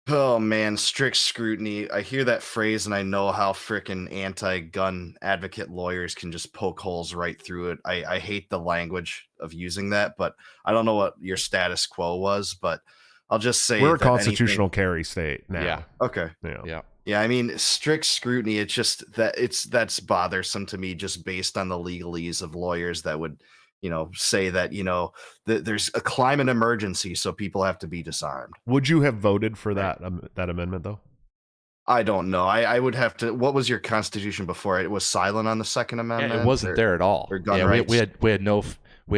[SPEAKER 5] Oh man, strict scrutiny. I hear that phrase and I know how frickin' anti-gun advocate lawyers can just poke holes right through it. I hate the language of using that, but I don't know what your status quo was, but I'll just say
[SPEAKER 1] We're a
[SPEAKER 5] that
[SPEAKER 1] constitutional carry state now.
[SPEAKER 2] Yeah.
[SPEAKER 5] Okay.
[SPEAKER 1] Yeah.
[SPEAKER 2] Yeah.
[SPEAKER 5] Yeah, I mean, strict scrutiny, it's just that that's bothersome to me just based on the legalese of lawyers that would, say that, there's a climate emergency, so people have to be disarmed.
[SPEAKER 1] Would you have voted for that amendment though?
[SPEAKER 5] I don't know. I would have to. What was your constitution before it? It was silent on the Second Amendment.
[SPEAKER 2] Yeah, it wasn't there at all.
[SPEAKER 5] or gun
[SPEAKER 2] Yeah,
[SPEAKER 5] rights?
[SPEAKER 2] we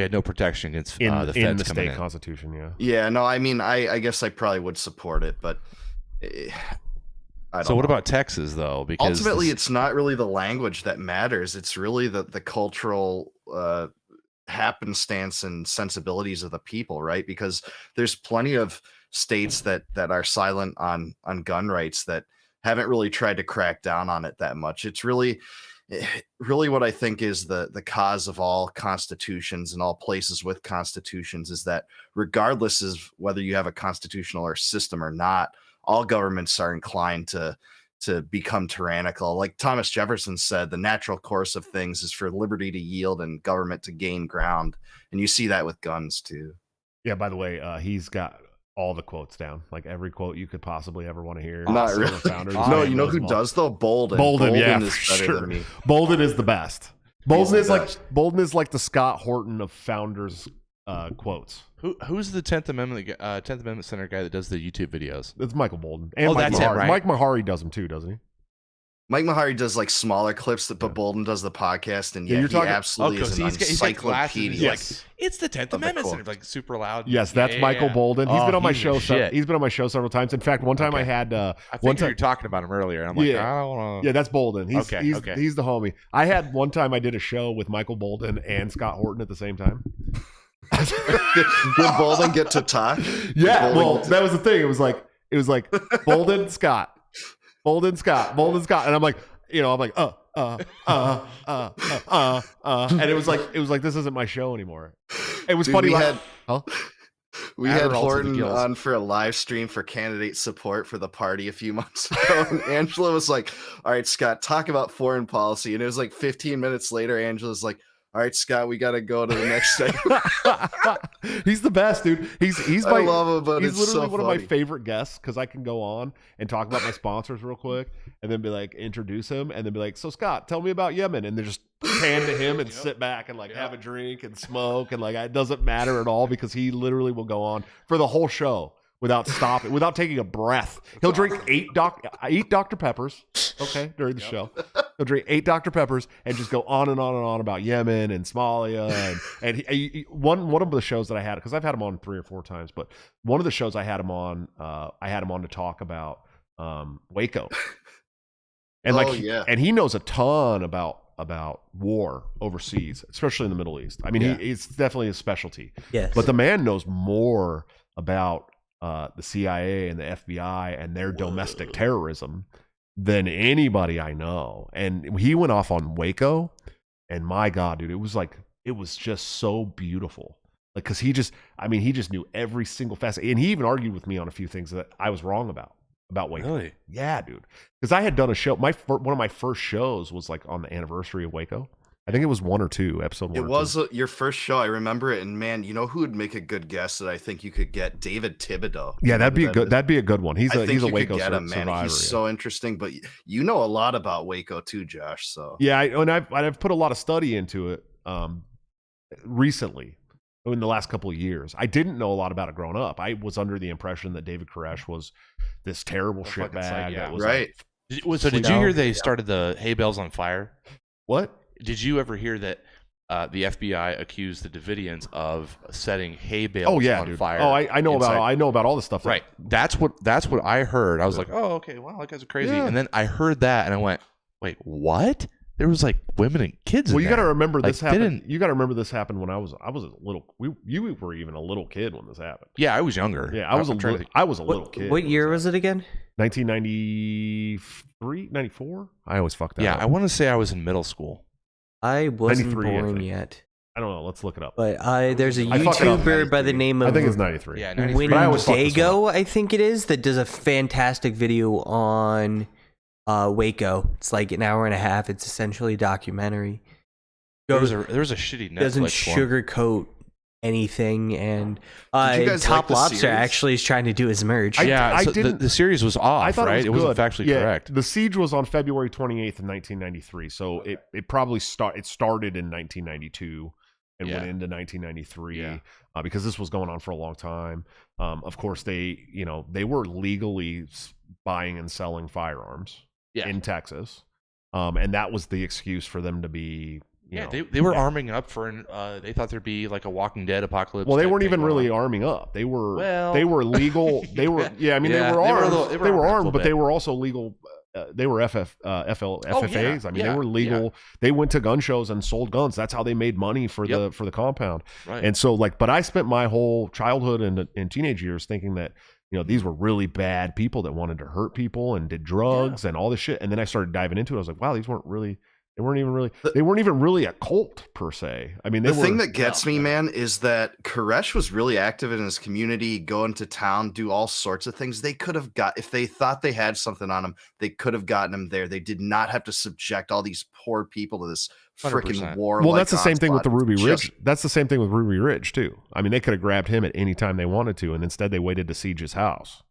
[SPEAKER 2] had no protection against
[SPEAKER 1] In
[SPEAKER 2] the
[SPEAKER 1] the
[SPEAKER 2] feds coming
[SPEAKER 1] state
[SPEAKER 2] in.
[SPEAKER 1] constitution, yeah.
[SPEAKER 5] Yeah, no. I mean, I guess I probably would support it, but I don't
[SPEAKER 2] So what
[SPEAKER 5] know.
[SPEAKER 2] about Texas though? Because
[SPEAKER 5] Ultimately,
[SPEAKER 2] this-
[SPEAKER 5] it's not really the language that matters. It's really the cultural happenstance and sensibilities of the people, right? Because there's plenty of states that are silent on gun rights that haven't really tried to crack down on it that much. It's really what I think is the cause of all constitutions and all places with constitutions is that regardless of whether you have a constitutional or system or not, all governments are inclined to become tyrannical. Like Thomas Jefferson said, the natural course of things is for liberty to yield and government to gain ground. And you see that with guns too.
[SPEAKER 1] Yeah, by the way, he's got all the quotes down, like every quote you could possibly ever want to hear.
[SPEAKER 5] Not
[SPEAKER 1] Some of the
[SPEAKER 5] really.
[SPEAKER 1] founders,
[SPEAKER 5] No,
[SPEAKER 1] man,
[SPEAKER 5] you know
[SPEAKER 1] knows
[SPEAKER 5] who
[SPEAKER 1] them all.
[SPEAKER 5] does though? Bolden.
[SPEAKER 1] Bolden, yeah,
[SPEAKER 5] is
[SPEAKER 1] for
[SPEAKER 5] better
[SPEAKER 1] sure.
[SPEAKER 5] than me.
[SPEAKER 1] Bolden is the best. Bolden
[SPEAKER 5] the
[SPEAKER 1] is like
[SPEAKER 5] best.
[SPEAKER 1] Bolden is like the Scott Horton of founders quotes.
[SPEAKER 2] who's the 10th Amendment Center guy that does the YouTube videos?
[SPEAKER 1] It's Michael Bolden. And
[SPEAKER 2] Oh,
[SPEAKER 1] Mike
[SPEAKER 2] that's him,
[SPEAKER 1] Mahari.
[SPEAKER 2] right?
[SPEAKER 1] Mike Mahari does them too, doesn't he?
[SPEAKER 5] Mike Mahari does like smaller clips, but Bolden does the podcast, and
[SPEAKER 1] Yeah,
[SPEAKER 5] yeah,
[SPEAKER 1] you're
[SPEAKER 5] he
[SPEAKER 1] talking-
[SPEAKER 5] absolutely
[SPEAKER 2] Oh,
[SPEAKER 5] is
[SPEAKER 2] so
[SPEAKER 5] an
[SPEAKER 2] he's got glasses and he's
[SPEAKER 5] encyclopedia.
[SPEAKER 2] like, it's the 10th
[SPEAKER 5] Of the
[SPEAKER 2] Amendment
[SPEAKER 5] quote.
[SPEAKER 2] Center, like super loud.
[SPEAKER 1] Yes, that's Michael Bolden. He's
[SPEAKER 2] Oh,
[SPEAKER 1] been on my
[SPEAKER 2] he's the
[SPEAKER 1] show.
[SPEAKER 2] shit.
[SPEAKER 1] He's been on my show several times. In fact, one time I
[SPEAKER 2] Okay.
[SPEAKER 1] had
[SPEAKER 2] I
[SPEAKER 1] one
[SPEAKER 2] think you
[SPEAKER 1] time.
[SPEAKER 2] were talking about him earlier. And I'm like,
[SPEAKER 1] Yeah.
[SPEAKER 2] I don't know.
[SPEAKER 1] Yeah, that's Bolden. He's
[SPEAKER 2] Okay,
[SPEAKER 1] he's,
[SPEAKER 2] okay.
[SPEAKER 1] he's the homie. I had one time I did a show with Michael Bolden and Scott Horton at the same time.
[SPEAKER 5] Did Bolden get to talk?
[SPEAKER 1] Yeah,
[SPEAKER 5] Bolden
[SPEAKER 1] well,
[SPEAKER 5] get to-
[SPEAKER 1] that was the thing. It was like Bolden, Scott, Bolden, Scott, Bolden, Scott, and I'm like, I'm like, and it was like this isn't my show anymore. It was
[SPEAKER 5] Dude,
[SPEAKER 1] funny.
[SPEAKER 5] we
[SPEAKER 1] like-
[SPEAKER 5] had-
[SPEAKER 1] huh?
[SPEAKER 5] We had
[SPEAKER 2] Adderall to the
[SPEAKER 5] Horton
[SPEAKER 2] gills.
[SPEAKER 5] on for a live stream for candidate support for the party a few months ago. And Angela was like, all right, Scott, talk about foreign policy. And it was like 15 minutes later, Angela's like, all right, Scott, we got to go to the next segment.
[SPEAKER 1] He's the best, dude. He's
[SPEAKER 5] I
[SPEAKER 1] my
[SPEAKER 5] love him, but
[SPEAKER 1] he's
[SPEAKER 5] it's
[SPEAKER 1] literally
[SPEAKER 5] so
[SPEAKER 1] one of my
[SPEAKER 5] funny.
[SPEAKER 1] favorite guests because I can go on and talk about my sponsors real quick and then be like introduce him and then be like, so Scott, tell me about Yemen, and then just pan to him and sit back and like have a drink and smoke and like it doesn't matter at all because he literally will go on for the whole show without stopping, without taking a breath. He'll drink eight Dr. Peppers, okay, during the show. He'll drink 8 Dr. Peppers and just go on and on and on about Yemen and Somalia and one of the shows that I had, because I've had him on 3 or 4 times, but one of the shows I had him on to talk about Waco, and and he knows a ton about war overseas, especially in the Middle East. I mean, it's definitely his specialty.
[SPEAKER 4] Yes.
[SPEAKER 1] But the man knows more about the CIA and the FBI and their domestic terrorism than anybody I know. And he went off on Waco, and my God, dude, it was just so beautiful. Like, because he just knew every single facet, and he even argued with me on a few things that I was wrong about Waco.
[SPEAKER 2] Really?
[SPEAKER 1] Yeah, dude. Because I had done a show. One of my first shows was like on the anniversary of Waco. I think it was 1 or 2, episode 1
[SPEAKER 5] It
[SPEAKER 1] or
[SPEAKER 5] was
[SPEAKER 1] 2.
[SPEAKER 5] your first show. I remember it, and man, you know who would make a good guest that I think you could get? David Thibodeau.
[SPEAKER 1] Yeah, that'd be
[SPEAKER 5] Remember
[SPEAKER 1] good. That'd be a good one. He's
[SPEAKER 5] I
[SPEAKER 1] a
[SPEAKER 5] think you
[SPEAKER 1] Waco
[SPEAKER 5] could get him, man.
[SPEAKER 1] survivor.
[SPEAKER 5] He's so interesting, but you know a lot about Waco too, Josh. So
[SPEAKER 1] Yeah, I've put a lot of study into it recently, in the last couple of years. I didn't know a lot about it growing up. I was under the impression that David Koresh was this terrible
[SPEAKER 2] fucking
[SPEAKER 1] shitbag.
[SPEAKER 2] psych, yeah.
[SPEAKER 1] That was
[SPEAKER 5] right.
[SPEAKER 2] So did you hear they started the hay bales on fire?
[SPEAKER 1] What?
[SPEAKER 2] Did you ever hear that the FBI accused the Davidians of setting hay bales on
[SPEAKER 1] dude.
[SPEAKER 2] fire?
[SPEAKER 1] Oh, I know about all the stuff.
[SPEAKER 2] Right. That's what I heard. I was like, oh, okay, wow, that guys are crazy.
[SPEAKER 1] Yeah.
[SPEAKER 2] And then I heard that, and I went, wait, what? There was like women and kids.
[SPEAKER 1] Well,
[SPEAKER 2] in
[SPEAKER 1] you got to
[SPEAKER 2] there.
[SPEAKER 1] remember
[SPEAKER 2] Like,
[SPEAKER 1] this happened.
[SPEAKER 2] didn't-
[SPEAKER 1] You got to remember this happened when I was a little. You were even a little kid when this happened.
[SPEAKER 2] Yeah, I was younger.
[SPEAKER 1] Yeah, I was a little kid.
[SPEAKER 4] What year was it again?
[SPEAKER 1] 1993, 94? I always fuck that
[SPEAKER 2] Yeah,
[SPEAKER 1] up.
[SPEAKER 2] I want to say I was in middle school.
[SPEAKER 4] I wasn't
[SPEAKER 1] 93, I
[SPEAKER 4] born
[SPEAKER 1] think.
[SPEAKER 4] yet.
[SPEAKER 1] I don't know. Let's look it up.
[SPEAKER 4] But there's a
[SPEAKER 1] I fuck it up.
[SPEAKER 4] YouTuber by the name of
[SPEAKER 1] I think it's 93.
[SPEAKER 2] Yeah, 93.
[SPEAKER 1] But I always fuck this
[SPEAKER 4] Wendigo, I think it is, that does a fantastic video on Waco. It's like an hour and a half. It's essentially a documentary.
[SPEAKER 2] There was a shitty Netflix
[SPEAKER 4] Doesn't
[SPEAKER 2] one.
[SPEAKER 4] sugarcoat anything, and
[SPEAKER 5] Did you guys
[SPEAKER 4] Top
[SPEAKER 5] like the
[SPEAKER 4] Lobster
[SPEAKER 5] series?
[SPEAKER 4] actually is trying to do his merch.
[SPEAKER 2] Yeah, so
[SPEAKER 1] didn't.
[SPEAKER 2] the series was off,
[SPEAKER 1] I thought
[SPEAKER 2] right?
[SPEAKER 1] it was
[SPEAKER 2] wasn't
[SPEAKER 1] good.
[SPEAKER 2] factually
[SPEAKER 1] Yeah,
[SPEAKER 2] correct.
[SPEAKER 1] The siege was on February 28th of 1993, so it probably started in 1992 and went
[SPEAKER 2] Yeah.
[SPEAKER 1] into 1993
[SPEAKER 2] Yeah.
[SPEAKER 1] because this was going on for a long time. Of course, they were legally buying and selling firearms
[SPEAKER 2] Yeah.
[SPEAKER 1] in Texas, and that was the excuse for them to be.
[SPEAKER 2] They were arming up for they thought there'd be like a Walking Dead apocalypse.
[SPEAKER 1] Well, they
[SPEAKER 2] type
[SPEAKER 1] weren't
[SPEAKER 2] thing
[SPEAKER 1] even
[SPEAKER 2] going
[SPEAKER 1] really
[SPEAKER 2] on.
[SPEAKER 1] arming up. They were legal. They were
[SPEAKER 2] Yeah,
[SPEAKER 1] they
[SPEAKER 2] they
[SPEAKER 1] were
[SPEAKER 2] were a
[SPEAKER 1] armed.
[SPEAKER 2] little-
[SPEAKER 1] They
[SPEAKER 2] they
[SPEAKER 1] were
[SPEAKER 2] were armed a
[SPEAKER 1] armed,
[SPEAKER 2] little
[SPEAKER 1] but they
[SPEAKER 2] bit.
[SPEAKER 1] were also legal. They were FFAs. I mean,
[SPEAKER 2] yeah,
[SPEAKER 1] they were legal. They went to gun shows and sold guns. That's how they made money for
[SPEAKER 2] Yep.
[SPEAKER 1] the compound.
[SPEAKER 2] Right.
[SPEAKER 1] And so, but I spent my whole childhood and teenage years thinking that these were really bad people that wanted to hurt people and did drugs and all this shit. And then I started diving into it. I was like, wow, they weren't even really a cult per se. I mean,
[SPEAKER 5] The thing that gets me, man, is that Koresh was really active in his community, go into town, do all sorts of things. They could have if they thought they had something on him, they could have gotten him there. They did not have to subject all these poor people to this freaking
[SPEAKER 2] 100%.
[SPEAKER 5] war.
[SPEAKER 1] Well, that's the same thing with the Ruby
[SPEAKER 5] Just-
[SPEAKER 1] Ridge. That's the same thing with Ruby Ridge too. I mean, they could have grabbed him at any time they wanted to, and instead they waited to siege his house.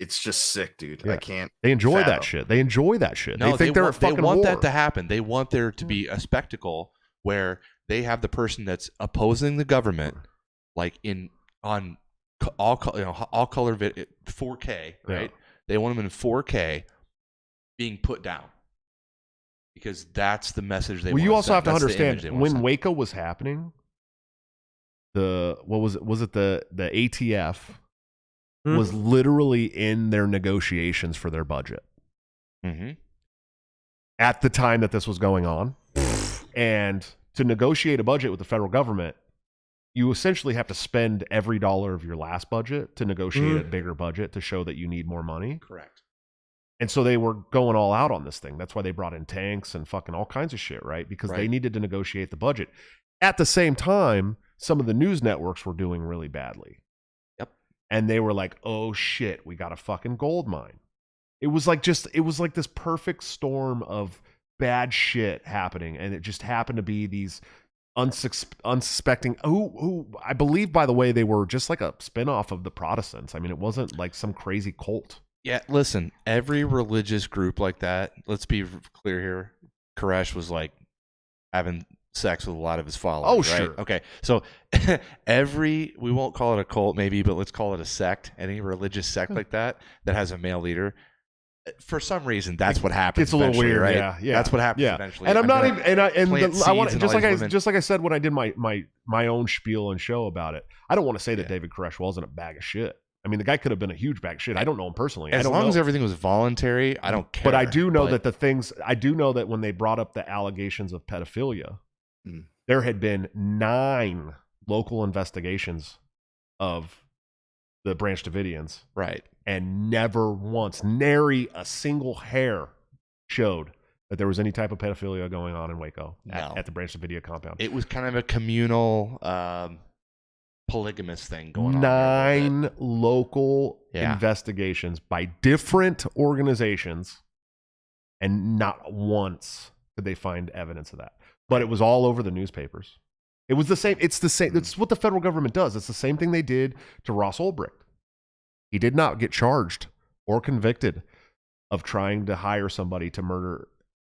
[SPEAKER 5] It's just sick, dude.
[SPEAKER 1] Yeah.
[SPEAKER 5] I can't.
[SPEAKER 1] They enjoy
[SPEAKER 5] fathom.
[SPEAKER 1] that shit. They enjoy that shit.
[SPEAKER 2] No,
[SPEAKER 1] they think they're
[SPEAKER 2] want,
[SPEAKER 1] at fucking
[SPEAKER 2] they want
[SPEAKER 1] war.
[SPEAKER 2] that to happen. They want there to be a spectacle where they have the person that's opposing the government, like on all color 4K, right?
[SPEAKER 1] Yeah.
[SPEAKER 2] They want them in 4K, being put down because that's the message they.
[SPEAKER 1] Well, you
[SPEAKER 2] wanna
[SPEAKER 1] also
[SPEAKER 2] send.
[SPEAKER 1] have to
[SPEAKER 2] That's the
[SPEAKER 1] understand
[SPEAKER 2] image they wanna
[SPEAKER 1] when
[SPEAKER 2] send.
[SPEAKER 1] Waco was happening. What was it? Was it the ATF? Was literally in their negotiations for their budget at the time that this was going on. And to negotiate a budget with the federal government, you essentially have to spend every dollar of your last budget to negotiate a bigger budget to show that you need more money.
[SPEAKER 2] Correct.
[SPEAKER 1] And so they were going all out on this thing. That's why they brought in tanks and fucking all kinds of shit, right? Because they
[SPEAKER 2] Right.
[SPEAKER 1] needed to negotiate the budget. At the same time, some of the news networks were doing really badly. And they were like, oh shit, we got a fucking gold mine. It was like this perfect storm of bad shit happening. And it just happened to be these unsuspecting, who I believe, by the way, they were just like a spinoff of the Protestants. I mean, it wasn't like some crazy cult.
[SPEAKER 2] Yeah, listen, every religious group like that, let's be clear here, Koresh was like having sex with a lot of his followers.
[SPEAKER 1] Oh,
[SPEAKER 2] right?
[SPEAKER 1] sure.
[SPEAKER 2] Okay. So we won't call it a cult maybe, but let's call it a sect. Any religious sect like that has a male leader. For some reason, that's what happens.
[SPEAKER 1] It's a little
[SPEAKER 2] eventually,
[SPEAKER 1] weird,
[SPEAKER 2] right?
[SPEAKER 1] yeah.
[SPEAKER 2] That's what happens
[SPEAKER 1] Yeah.
[SPEAKER 2] eventually.
[SPEAKER 1] And I'm not
[SPEAKER 2] gonna
[SPEAKER 1] even, and I want
[SPEAKER 2] plant
[SPEAKER 1] just
[SPEAKER 2] seeds in all these women.
[SPEAKER 1] just like I said when I did my own spiel and show about it. I don't want to say that David Koresh wasn't a bag of shit. I mean, the guy could have been a huge bag of shit. I don't know him personally.
[SPEAKER 2] As
[SPEAKER 1] I don't
[SPEAKER 2] long
[SPEAKER 1] know.
[SPEAKER 2] as everything was voluntary, I don't care.
[SPEAKER 1] But I do know I do know that when they brought up the allegations of pedophilia, there had been 9 local investigations of the Branch Davidians.
[SPEAKER 2] Right.
[SPEAKER 1] And never once, nary a single hair showed that there was any type of pedophilia going on in Waco at the Branch Davidia compound.
[SPEAKER 2] It was kind of a communal polygamous thing going on.
[SPEAKER 1] 9 local investigations by different organizations, and not once did they find evidence of that. but it was all over the newspapers. It was the same. It's the same. It's what the federal government does. It's the same thing they did to Ross Ulbricht. He did not get charged or convicted of trying to hire somebody to murder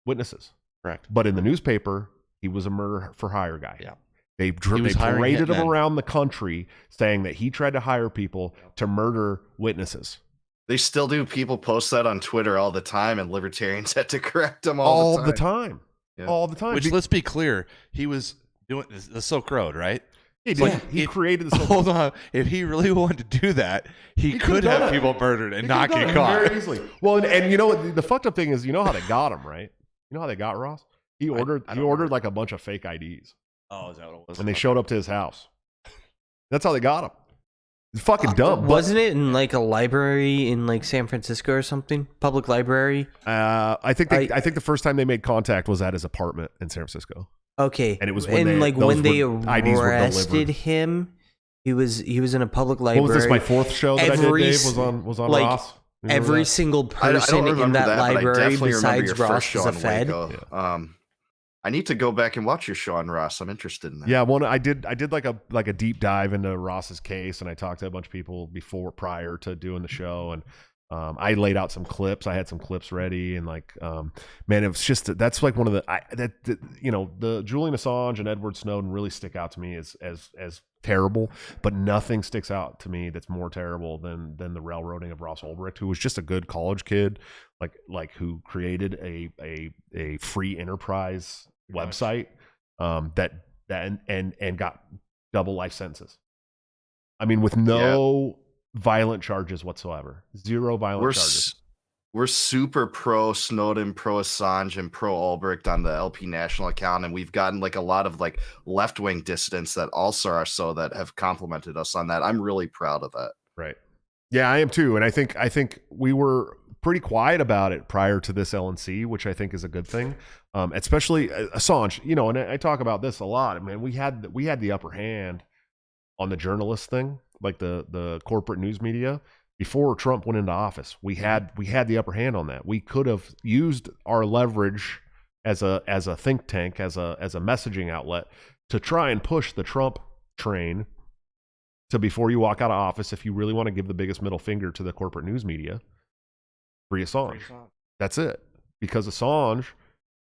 [SPEAKER 1] witnesses.
[SPEAKER 2] Correct.
[SPEAKER 1] But in the newspaper, he was a murder for hire guy.
[SPEAKER 2] Yeah.
[SPEAKER 1] They
[SPEAKER 2] was hiring
[SPEAKER 1] paraded him
[SPEAKER 2] hitmen.
[SPEAKER 1] around the country saying that he tried to hire people to murder witnesses.
[SPEAKER 5] They still do. People post that on Twitter all the time, and libertarians had to correct them all the time. Yeah.
[SPEAKER 1] All the time.
[SPEAKER 2] Which, let's be clear, he was doing the Silk Road, right?
[SPEAKER 1] He did. He created the Silk
[SPEAKER 2] Hold on. If he really wanted to do that, he could
[SPEAKER 1] could've
[SPEAKER 2] have
[SPEAKER 1] done it.
[SPEAKER 2] people murdered and
[SPEAKER 1] He
[SPEAKER 2] not
[SPEAKER 1] could've
[SPEAKER 2] get
[SPEAKER 1] done it
[SPEAKER 2] caught.
[SPEAKER 1] very easily. Well, and you know what? The fucked up thing is, you know how they got him, right? You know how they got Ross? He ordered like a bunch of fake IDs.
[SPEAKER 2] Oh, is that what it was?
[SPEAKER 1] And they showed up to his house. That's how they got him. It's fucking dumb.
[SPEAKER 4] Wasn't it in like a library in like San Francisco or something? Public library?
[SPEAKER 1] I think the first time they made contact was at his apartment in San Francisco.
[SPEAKER 4] Okay.
[SPEAKER 1] And it was
[SPEAKER 4] when they
[SPEAKER 1] IDs were
[SPEAKER 4] arrested
[SPEAKER 1] delivered.
[SPEAKER 4] him. He was in a public library.
[SPEAKER 1] What was this? My fourth show that I did, Dave, was on
[SPEAKER 4] like,
[SPEAKER 1] Ross. You remember
[SPEAKER 4] Every
[SPEAKER 1] that?
[SPEAKER 4] single
[SPEAKER 5] I don't
[SPEAKER 4] person
[SPEAKER 5] remember
[SPEAKER 4] in that
[SPEAKER 5] but I
[SPEAKER 4] library
[SPEAKER 5] definitely remember
[SPEAKER 4] besides
[SPEAKER 5] your
[SPEAKER 4] Ross
[SPEAKER 5] first show
[SPEAKER 4] is a
[SPEAKER 5] on
[SPEAKER 4] Fed.
[SPEAKER 5] Waco. I need to go back and watch your show on Ross. I'm interested in that.
[SPEAKER 1] Yeah, I did like a deep dive into Ross's case, and I talked to a bunch of people prior to doing the show, and I laid out some clips. I had some clips ready, and man, it was just that's like one of the Julian Assange and Edward Snowden really stick out to me as terrible, but nothing sticks out to me that's more terrible than the railroading of Ross Ulbricht, who was just a good college kid, like who created a free enterprise website that and got double life sentences. I mean, with no violent charges whatsoever, zero violent charges.
[SPEAKER 5] We're super pro Snowden, pro Assange, and pro Ulbricht on the LP National account, and we've gotten like a lot of like left wing dissidents that also are so that have complimented us on that. I'm really proud of that.
[SPEAKER 1] Right. Yeah, I am too, and I think we were pretty quiet about it prior to this LNC, which I think is a good thing. Especially Assange, and I talk about this a lot. Man, we had the upper hand on the journalist thing, like the corporate news media. Before Trump went into office, we had the upper hand on that. We could have used our leverage as a think tank, as a messaging outlet to try and push the Trump train to, before you walk out of office, if you really want to give the biggest middle finger to the corporate news media, free Assange. That's it. Because Assange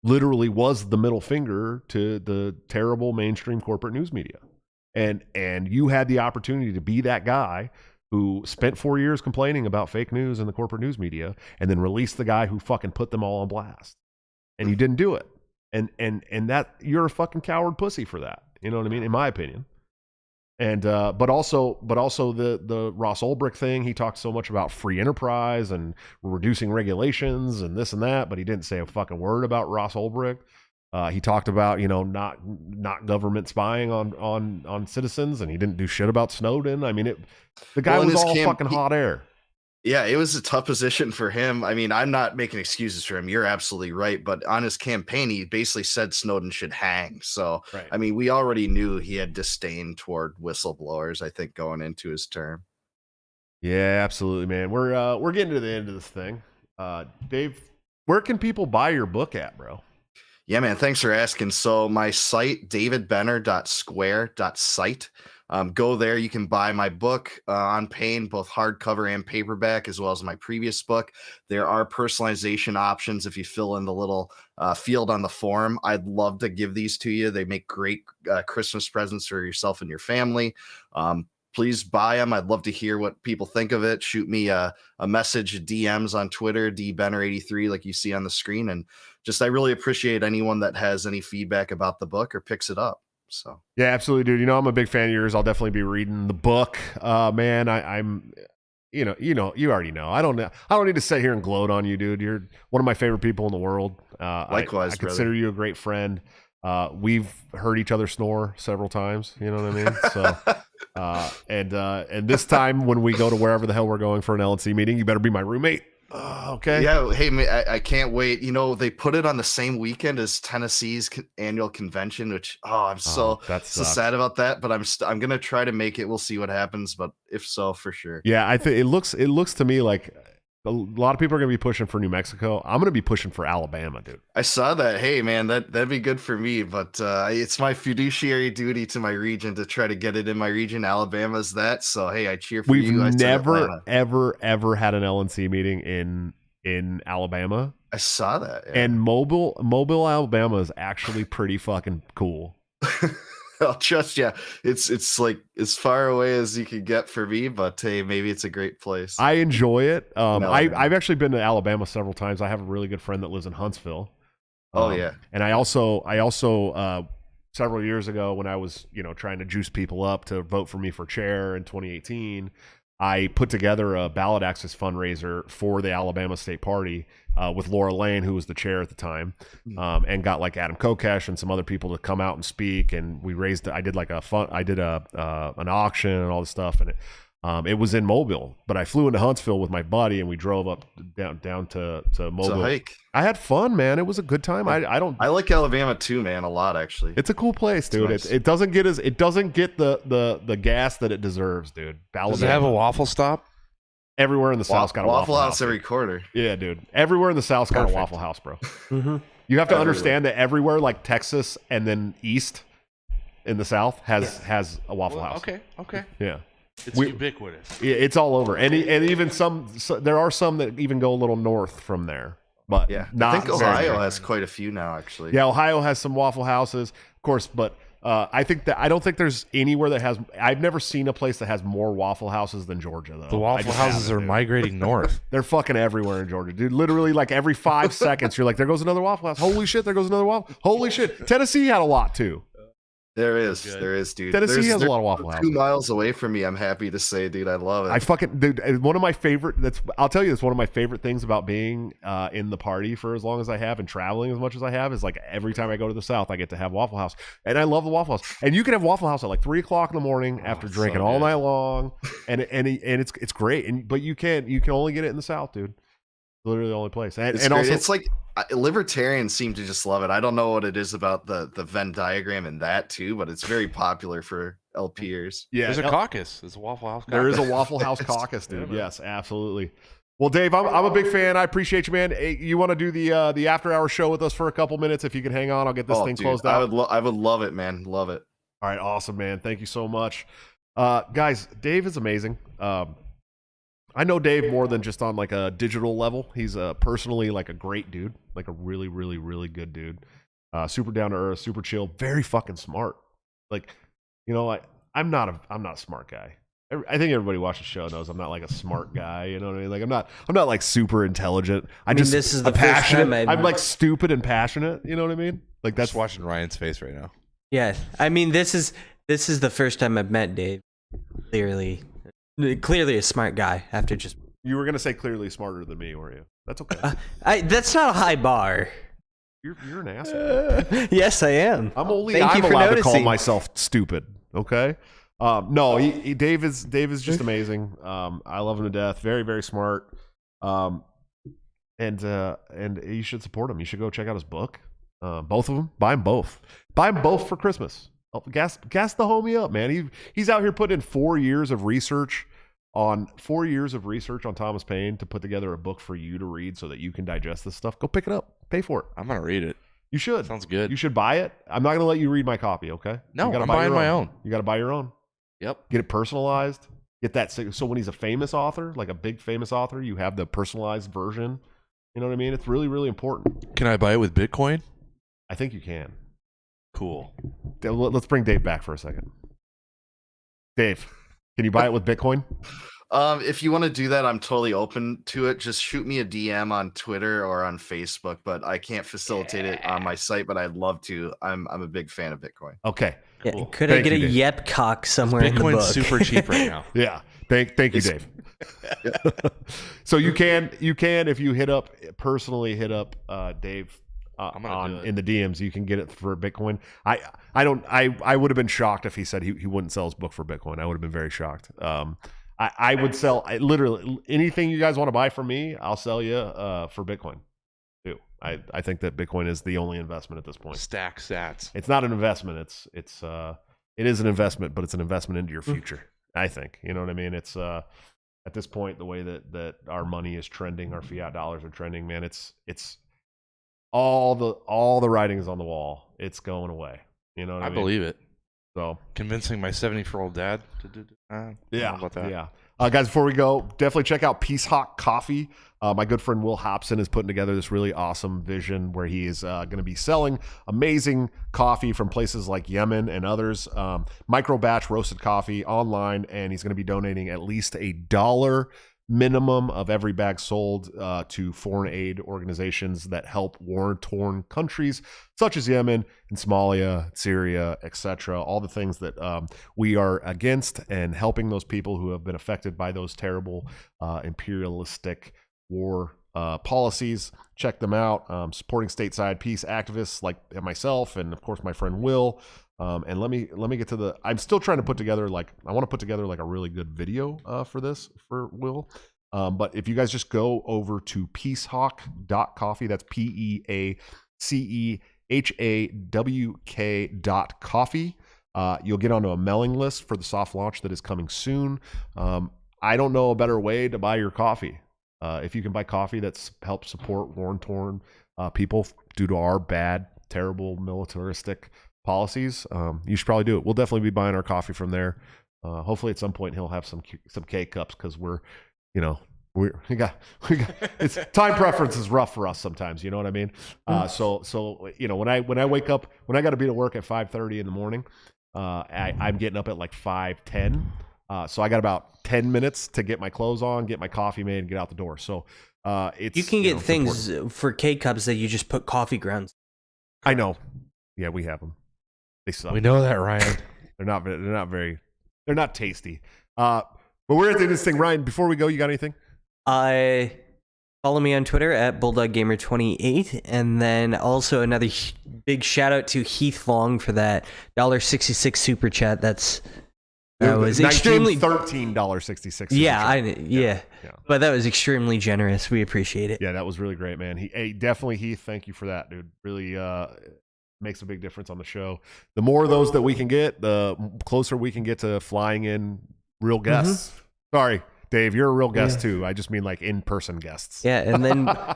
[SPEAKER 1] literally was the middle finger to the terrible mainstream corporate news media. And you had the opportunity to be that guy who spent 4 years complaining about fake news in the corporate news media, and then released the guy who fucking put them all on blast. And you didn't do it. And that, you're a fucking coward pussy for that. You know what I mean? In my opinion. And but also the Ross Ulbricht thing, he talked so much about free enterprise and reducing regulations and this and that, but he didn't say a fucking word about Ross Ulbricht. He talked about, not government spying on citizens, and he didn't do shit about Snowden. I mean, the guy was all fucking hot air.
[SPEAKER 5] Yeah, it was a tough position for him. I mean, I'm not making excuses for him. You're absolutely right. But on his campaign, he basically said Snowden should hang. So,
[SPEAKER 1] right.
[SPEAKER 5] I mean, we already knew he had disdain toward whistleblowers, I think, going into his term.
[SPEAKER 1] Yeah, absolutely, man. We're getting to the end of this thing. Dave, where can people buy your book at, bro?
[SPEAKER 5] Yeah, man. Thanks for asking. So my site, davidbenner.square.site. Go there. You can buy my book on pain, both hardcover and paperback, as well as my previous book. There are personalization options if you fill in the little field on the form. I'd love to give these to you. They make great Christmas presents for yourself and your family. Please buy them. I'd love to hear what people think of it. Shoot me a message, DMs on Twitter, dbenner83, like you see on the screen. And just, I really appreciate anyone that has any feedback about the book or picks it up. So
[SPEAKER 1] yeah, absolutely, dude. I'm a big fan of yours. I'll definitely be reading the book. Man, I'm, you already know. I don't need to sit here and gloat on you, dude. You're one of my favorite people in the world.
[SPEAKER 5] Likewise,
[SPEAKER 1] I consider you a great friend. We've heard each other snore several times. You know what I mean? So, and this time when we go to wherever the hell we're going for an LNC meeting, you better be my roommate. Okay.
[SPEAKER 5] Yeah. Hey, I can't wait. They put it on the same weekend as Tennessee's annual convention, which I'm so sad about that. But I'm gonna try to make it. We'll see what happens. But if so, for sure.
[SPEAKER 1] Yeah, I think it looks to me like A lot of people are going to be pushing for New Mexico. I'm going to be pushing for Alabama, dude.
[SPEAKER 5] I saw that. Hey, man, that'd be good for me, but it's my fiduciary duty to my region to try to get it in my region. Alabama's that, so hey, I cheer for you.
[SPEAKER 1] We've
[SPEAKER 5] I said
[SPEAKER 1] never,
[SPEAKER 5] Atlanta.
[SPEAKER 1] ever had an LNC meeting in Alabama,
[SPEAKER 5] I saw that. Yeah.
[SPEAKER 1] and Mobile, Alabama is actually pretty fucking cool.
[SPEAKER 5] I'll trust you. It's like as far away as you could get for me, but hey, maybe it's a great place.
[SPEAKER 1] I enjoy it.
[SPEAKER 5] No,
[SPEAKER 1] I've actually been to Alabama several times. I have a really good friend that lives in Huntsville.
[SPEAKER 5] Oh yeah.
[SPEAKER 1] And I also several years ago when I was, trying to juice people up to vote for me for chair in 2018, I put together a ballot access fundraiser for the Alabama State Party with Laura Lane, who was the chair at the time, and got like Adam Kokesh and some other people to come out and speak. And we raised. I did like an auction and all this stuff, and it was in Mobile. But I flew into Huntsville with my buddy, and we drove up down to Mobile.
[SPEAKER 5] It's a hike.
[SPEAKER 1] I had fun, man. It was a good time.
[SPEAKER 5] I like Alabama too, man, a lot actually.
[SPEAKER 1] It's a cool place, dude.
[SPEAKER 5] Nice.
[SPEAKER 1] It doesn't get the gas that it deserves, dude. Alabama.
[SPEAKER 2] Does it have a waffle stop?
[SPEAKER 1] Everywhere in the South's got a Waffle House
[SPEAKER 5] every quarter.
[SPEAKER 1] Yeah, dude. Everywhere in the South's got a
[SPEAKER 2] Perfect.
[SPEAKER 1] Waffle House, bro.
[SPEAKER 4] Mm-hmm.
[SPEAKER 1] You have to
[SPEAKER 5] Everywhere.
[SPEAKER 1] understand that everywhere, like Texas and then east in the South, has a Waffle House.
[SPEAKER 2] Okay.
[SPEAKER 1] Yeah.
[SPEAKER 2] It's
[SPEAKER 1] We-
[SPEAKER 2] ubiquitous.
[SPEAKER 1] It's all over, and even there are some that even go a little north from there, but
[SPEAKER 5] Yeah,
[SPEAKER 1] not
[SPEAKER 5] I think
[SPEAKER 1] very
[SPEAKER 5] Ohio
[SPEAKER 1] many.
[SPEAKER 5] has quite a few now, actually.
[SPEAKER 1] Yeah, Ohio has some Waffle Houses, of course, but I don't think there's anywhere that has. I've never seen a place that has more Waffle Houses than Georgia, though.
[SPEAKER 2] The
[SPEAKER 1] I
[SPEAKER 2] waffle
[SPEAKER 1] just
[SPEAKER 2] houses
[SPEAKER 1] haven't,
[SPEAKER 2] are
[SPEAKER 1] dude.
[SPEAKER 2] migrating north.
[SPEAKER 1] They're fucking everywhere in Georgia, dude. Literally, like every 5 seconds, you're like, there goes another Waffle House. Holy shit, there goes another Waffle. Holy shit, Tennessee had a lot too.
[SPEAKER 5] There is,
[SPEAKER 2] Good.
[SPEAKER 5] dude.
[SPEAKER 1] Tennessee has a
[SPEAKER 5] They're
[SPEAKER 1] lot of Waffle
[SPEAKER 5] 2
[SPEAKER 1] Houses.
[SPEAKER 5] miles away from me. I'm happy to say, dude. I love it.
[SPEAKER 1] I fucking dude. One of my favorite. I'll tell you, it's one of my favorite things about being in the party for as long as I have and traveling as much as I have is like every time I go to the South, I get to have Waffle House, and I love the Waffle House. And you can have Waffle House at like 3:00 in the morning after
[SPEAKER 2] it's
[SPEAKER 1] drinking
[SPEAKER 2] so
[SPEAKER 1] all
[SPEAKER 2] good.
[SPEAKER 1] night long, and it's great. But you can only get it in the South, dude. Literally the only place. And,
[SPEAKER 5] It's
[SPEAKER 1] and
[SPEAKER 5] great.
[SPEAKER 1] also,
[SPEAKER 5] It's like libertarians seem to just love it. I don't know what it is about the Venn diagram and that too, but it's very popular for LPers.
[SPEAKER 1] yeah,
[SPEAKER 2] There's a caucus. There's a Waffle House caucus.
[SPEAKER 1] there is a Waffle House caucus, dude. Yes, absolutely. Well, Dave, I'm a big fan. I appreciate you, man. Hey, you want to do the after hour show with us for a couple minutes? If you can hang on, I'll get this thing
[SPEAKER 5] Dude,
[SPEAKER 1] closed out.
[SPEAKER 5] I would love it, man. Love it.
[SPEAKER 1] All right, awesome, man. Thank you so much. Guys, Dave is amazing. I know Dave more than just on like a digital level. He's personally like a great dude, like a really, really, really good dude. Super down to earth, super chill, very fucking smart. Like, I'm not a smart guy. I think everybody watching the show knows I'm not like a smart guy. You know what I mean? Like I'm not like super intelligent.
[SPEAKER 4] This is the
[SPEAKER 1] I'm
[SPEAKER 4] first
[SPEAKER 1] passionate.
[SPEAKER 4] time
[SPEAKER 1] I'm like stupid and passionate. You know what I mean? Like
[SPEAKER 2] Just
[SPEAKER 1] that's
[SPEAKER 2] watching Ryan's face right now.
[SPEAKER 4] Yeah, this is the first time I've met Dave. Clearly a smart guy. After just
[SPEAKER 1] you were gonna say clearly smarter than me, weren't you? That's okay.
[SPEAKER 4] that's not a high bar.
[SPEAKER 1] You're an asshole.
[SPEAKER 4] Yes, I am.
[SPEAKER 1] I'm
[SPEAKER 4] Thank you for
[SPEAKER 1] allowed to call
[SPEAKER 4] noticing.
[SPEAKER 1] myself stupid. Okay. No, Dave is just amazing. I love him to death. Very, very smart. And you should support him. You should go check out his book. Both of them. Buy them both. Buy them both for Christmas. Gas the homie up, man. He's out here putting in 4 years of research on Thomas Paine to put together a book for you to read so that you can digest this stuff. Go pick it up. Pay for it.
[SPEAKER 2] I'm gonna read it.
[SPEAKER 1] You should.
[SPEAKER 2] Sounds good.
[SPEAKER 1] You should buy it. I'm not going to let you read my copy, okay?
[SPEAKER 2] No,
[SPEAKER 1] You gotta
[SPEAKER 2] I'm
[SPEAKER 1] buy
[SPEAKER 2] buying
[SPEAKER 1] your
[SPEAKER 2] my own.
[SPEAKER 1] You got to buy your own.
[SPEAKER 2] Yep.
[SPEAKER 1] Get it personalized. Get that so when he's a famous author, like a big famous author, you have the personalized version. You know what I mean? It's really, really important.
[SPEAKER 2] Can I buy it with Bitcoin?
[SPEAKER 1] I think you can.
[SPEAKER 2] Cool.
[SPEAKER 1] Let's bring Dave back for a second. Dave, can you buy it with Bitcoin?
[SPEAKER 5] If you want to do that, I'm totally open to it. Just shoot me a DM on Twitter or on Facebook, but I can't facilitate it on my site, but I'd love to. I'm a big fan of Bitcoin.
[SPEAKER 1] Okay.
[SPEAKER 4] Yeah,
[SPEAKER 2] Cool.
[SPEAKER 4] could I
[SPEAKER 1] Thank
[SPEAKER 4] get a
[SPEAKER 1] you, Dave.
[SPEAKER 4] yep cock somewhere in the book?
[SPEAKER 2] Bitcoin's super cheap right now.
[SPEAKER 1] Yeah. Thank you, Dave. So you can if you personally hit up Dave
[SPEAKER 2] I'm gonna do it.
[SPEAKER 1] in the DMs, you can get it for Bitcoin. I would have been shocked if he said he wouldn't sell his book for Bitcoin. I would have been very shocked. I would sell literally anything you guys want to buy from me. I'll sell you for Bitcoin too. I think that Bitcoin is the only investment at this point.
[SPEAKER 2] Stack sats.
[SPEAKER 1] It's not an investment. It is an investment, but it's an investment into your future. I think, you know what I mean? It's at this point, the way that our money is trending, our fiat dollars are trending, man, it's all the writing is on the wall. It's going away. You know what I mean?
[SPEAKER 2] believe it.
[SPEAKER 1] So
[SPEAKER 2] Convincing my 74-year-old dad to do I don't know about that.
[SPEAKER 1] yeah. Guys, before we go, definitely check out Peace Hawk Coffee. My good friend Will Hobson is putting together this really awesome vision where he is going to be selling amazing coffee from places like Yemen and others, micro batch roasted coffee online, and he's going to be donating at least $1 minimum of every bag sold to foreign aid organizations that help war-torn countries such as Yemen and Somalia, Syria, etc. All the things that we are against, and helping those people who have been affected by those terrible imperialistic war policies. Check them out. Supporting stateside peace activists like myself and of course my friend Will. And let me get to the. I'm still trying to put together I want to put together a really good video for this for Will. But if you guys just go over to peacehawk.coffee, that's PEACEHAWK.coffee. You'll get onto a mailing list for the soft launch that is coming soon. I don't know a better way to buy your coffee. If you can buy coffee that's helped support war-torn people due to our bad, terrible militaristic policies, you should probably do it. We'll definitely be buying our coffee from there. Hopefully at some point he'll have some K cups, because we got it's time preference is rough for us sometimes, you know what I mean? So when I wake up, when I got to be to work at 5:30 in the morning, I'm getting up at 5:10. So I got about 10 minutes to get my clothes on, get my coffee made, and get out the door. So it's
[SPEAKER 4] You can get things
[SPEAKER 1] important.
[SPEAKER 4] for K cups that you just put coffee grounds.
[SPEAKER 1] I know. Yeah, we have them. They suck.
[SPEAKER 2] We know that, Ryan.
[SPEAKER 1] They're not tasty. But we're at the end of this thing. Ryan, before we go, you got anything?
[SPEAKER 4] Follow me on Twitter at BulldogGamer28, and then also another big shout out to Heath Long for that $1.66 super chat. That was extremely
[SPEAKER 1] $13.66.
[SPEAKER 4] Yeah, but that was extremely generous. We appreciate it.
[SPEAKER 1] Yeah, that was really great, man. Definitely, Heath. Thank you for that, dude. Really makes a big difference on the show. The more of those that we can get, the closer we can get to flying in real guests. Sorry, Dave, you're a real guest too. I just mean in-person guests.
[SPEAKER 4] Yeah, and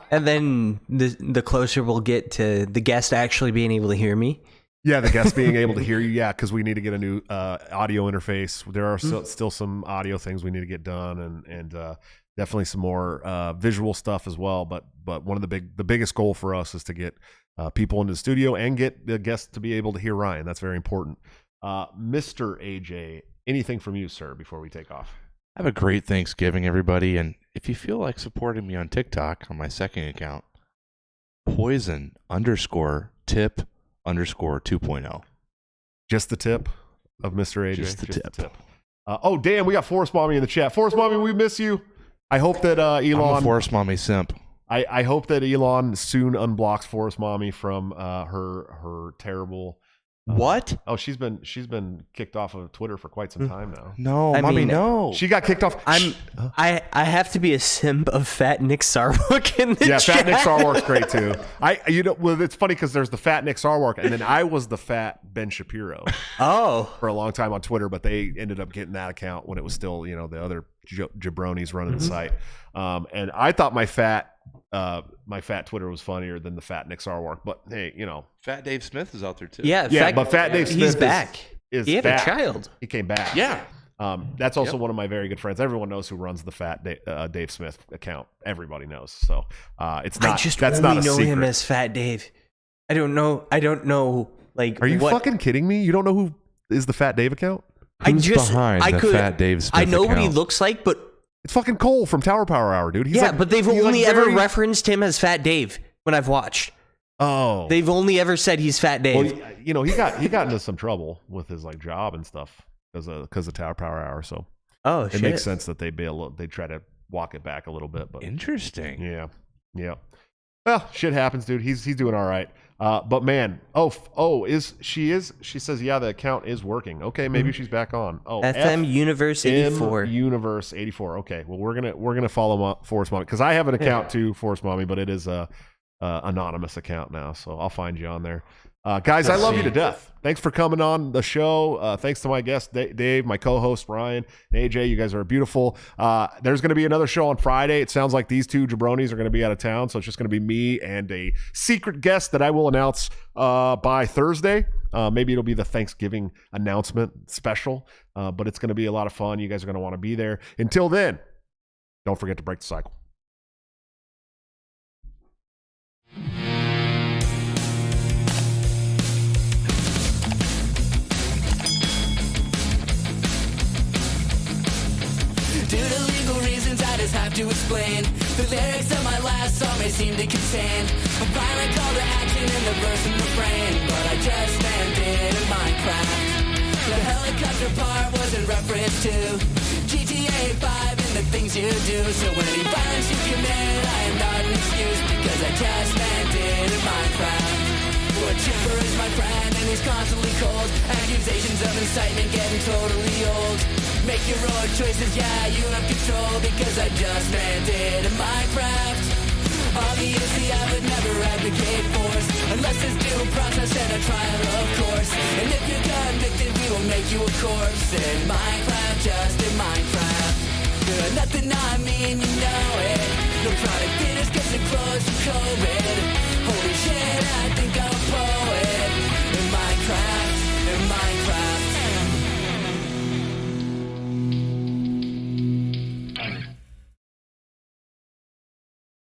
[SPEAKER 4] then the closer we'll get to the guest actually being able to hear me.
[SPEAKER 1] Yeah, the guest being able to hear you. Yeah, because we need to get a new audio interface. There are still some audio things we need to get done, and definitely some more visual stuff as well. But one of the biggest goal for us is to get people into the studio and get the guests to be able to hear Ryan. That's very important. Mr. AJ, anything from you, sir, before we take off?
[SPEAKER 2] Have a great Thanksgiving, everybody. And if you feel like supporting me on TikTok on my second account, poison_tip_2.0.
[SPEAKER 1] Just the tip of Mr. AJ.
[SPEAKER 2] Just the tip.
[SPEAKER 1] Oh, damn, we got Forest Mommy in the chat. Forest Mommy, we miss you. I hope that Elon...
[SPEAKER 2] I'm a Forest Mommy simp.
[SPEAKER 1] I hope that Elon soon unblocks Forest Mommy from her terrible...
[SPEAKER 2] What?
[SPEAKER 1] Oh, she's been kicked off of Twitter for quite some time now.
[SPEAKER 2] No,
[SPEAKER 4] I
[SPEAKER 2] Mommy,
[SPEAKER 4] mean,
[SPEAKER 2] no.
[SPEAKER 1] She got kicked off.
[SPEAKER 4] I have to be a simp of Fat Nick Sarwark in the chat.
[SPEAKER 1] Fat Nick Sarwark's great too. It's funny because there's the Fat Nick Sarwark, and then I was the Fat Ben Shapiro for a long time on Twitter, but they ended up getting that account when it was still the other jabronis running the site. And I thought my fat Twitter was funnier than the Fat Nick Sarwark, but hey,
[SPEAKER 2] Fat Dave Smith is out there too.
[SPEAKER 4] Yeah,
[SPEAKER 1] but Fat Dave Smith
[SPEAKER 4] he's back.
[SPEAKER 1] He
[SPEAKER 4] had a child.
[SPEAKER 1] He came back.
[SPEAKER 2] Yeah.
[SPEAKER 1] That's also one of my very good friends. Everyone knows who runs the Fat Dave Smith account. Everybody knows. So it's not.
[SPEAKER 4] I just
[SPEAKER 1] that's
[SPEAKER 4] only
[SPEAKER 1] not a
[SPEAKER 4] know
[SPEAKER 1] secret.
[SPEAKER 4] him as Fat Dave. I don't know.
[SPEAKER 1] Are you fucking kidding me? You don't know who is the Fat Dave account?
[SPEAKER 2] Who's behind the Fat Dave Smith
[SPEAKER 4] I know what he
[SPEAKER 2] account?
[SPEAKER 4] looks like, but
[SPEAKER 1] It's fucking Cole from Tower Power Hour, dude.
[SPEAKER 4] but they've only ever referenced him as Fat Dave when I've watched.
[SPEAKER 1] Oh,
[SPEAKER 4] They've only ever said he's Fat Dave.
[SPEAKER 1] Well, he got into some trouble with his job and stuff because of Tower Power Hour. So it makes sense that they try to walk it back a little bit. But
[SPEAKER 2] Interesting.
[SPEAKER 1] yeah. Well, shit happens, dude. He's doing all right. But man, she says the account is working. Okay, maybe she's back on. Oh,
[SPEAKER 4] FM Universe 84.
[SPEAKER 1] Universe 84. Okay, well we're gonna follow Forest Mommy because I have an account too, Forest Mommy, but it is a anonymous account now, so I'll find you on there. Guys, I love you to death. Thanks for coming on the show. Thanks to my guest, Dave, my co-host, Ryan, and AJ. You guys are beautiful. There's going to be another show on Friday. It sounds like these two jabronis are going to be out of town, so it's just going to be me and a secret guest that I will announce by Thursday. Maybe it'll be the Thanksgiving announcement special, but it's going to be a lot of fun. You guys are going to want to be there. Until then, don't forget to break the cycle.
[SPEAKER 8] Due to legal reasons, I just have to explain. The lyrics of my last song may seem to contain a violent call to action in the verse and refrain, but I just meant it in Minecraft. The helicopter part was in reference to GTA 5 and the things you do. So any violence you commit, I am not an excuse, because I just meant it in Minecraft. Well, Chipper is my friend and he's constantly cold. Accusations of incitement getting totally old. Make your own choices, yeah, you have control, because I just meant it in Minecraft. Obviously, I would never advocate force, unless there's due process and a trial, of course. And if you're convicted, we will make you a corpse in Minecraft, just in Minecraft. Nothing I mean, you know it. The product finished, gets it close to COVID.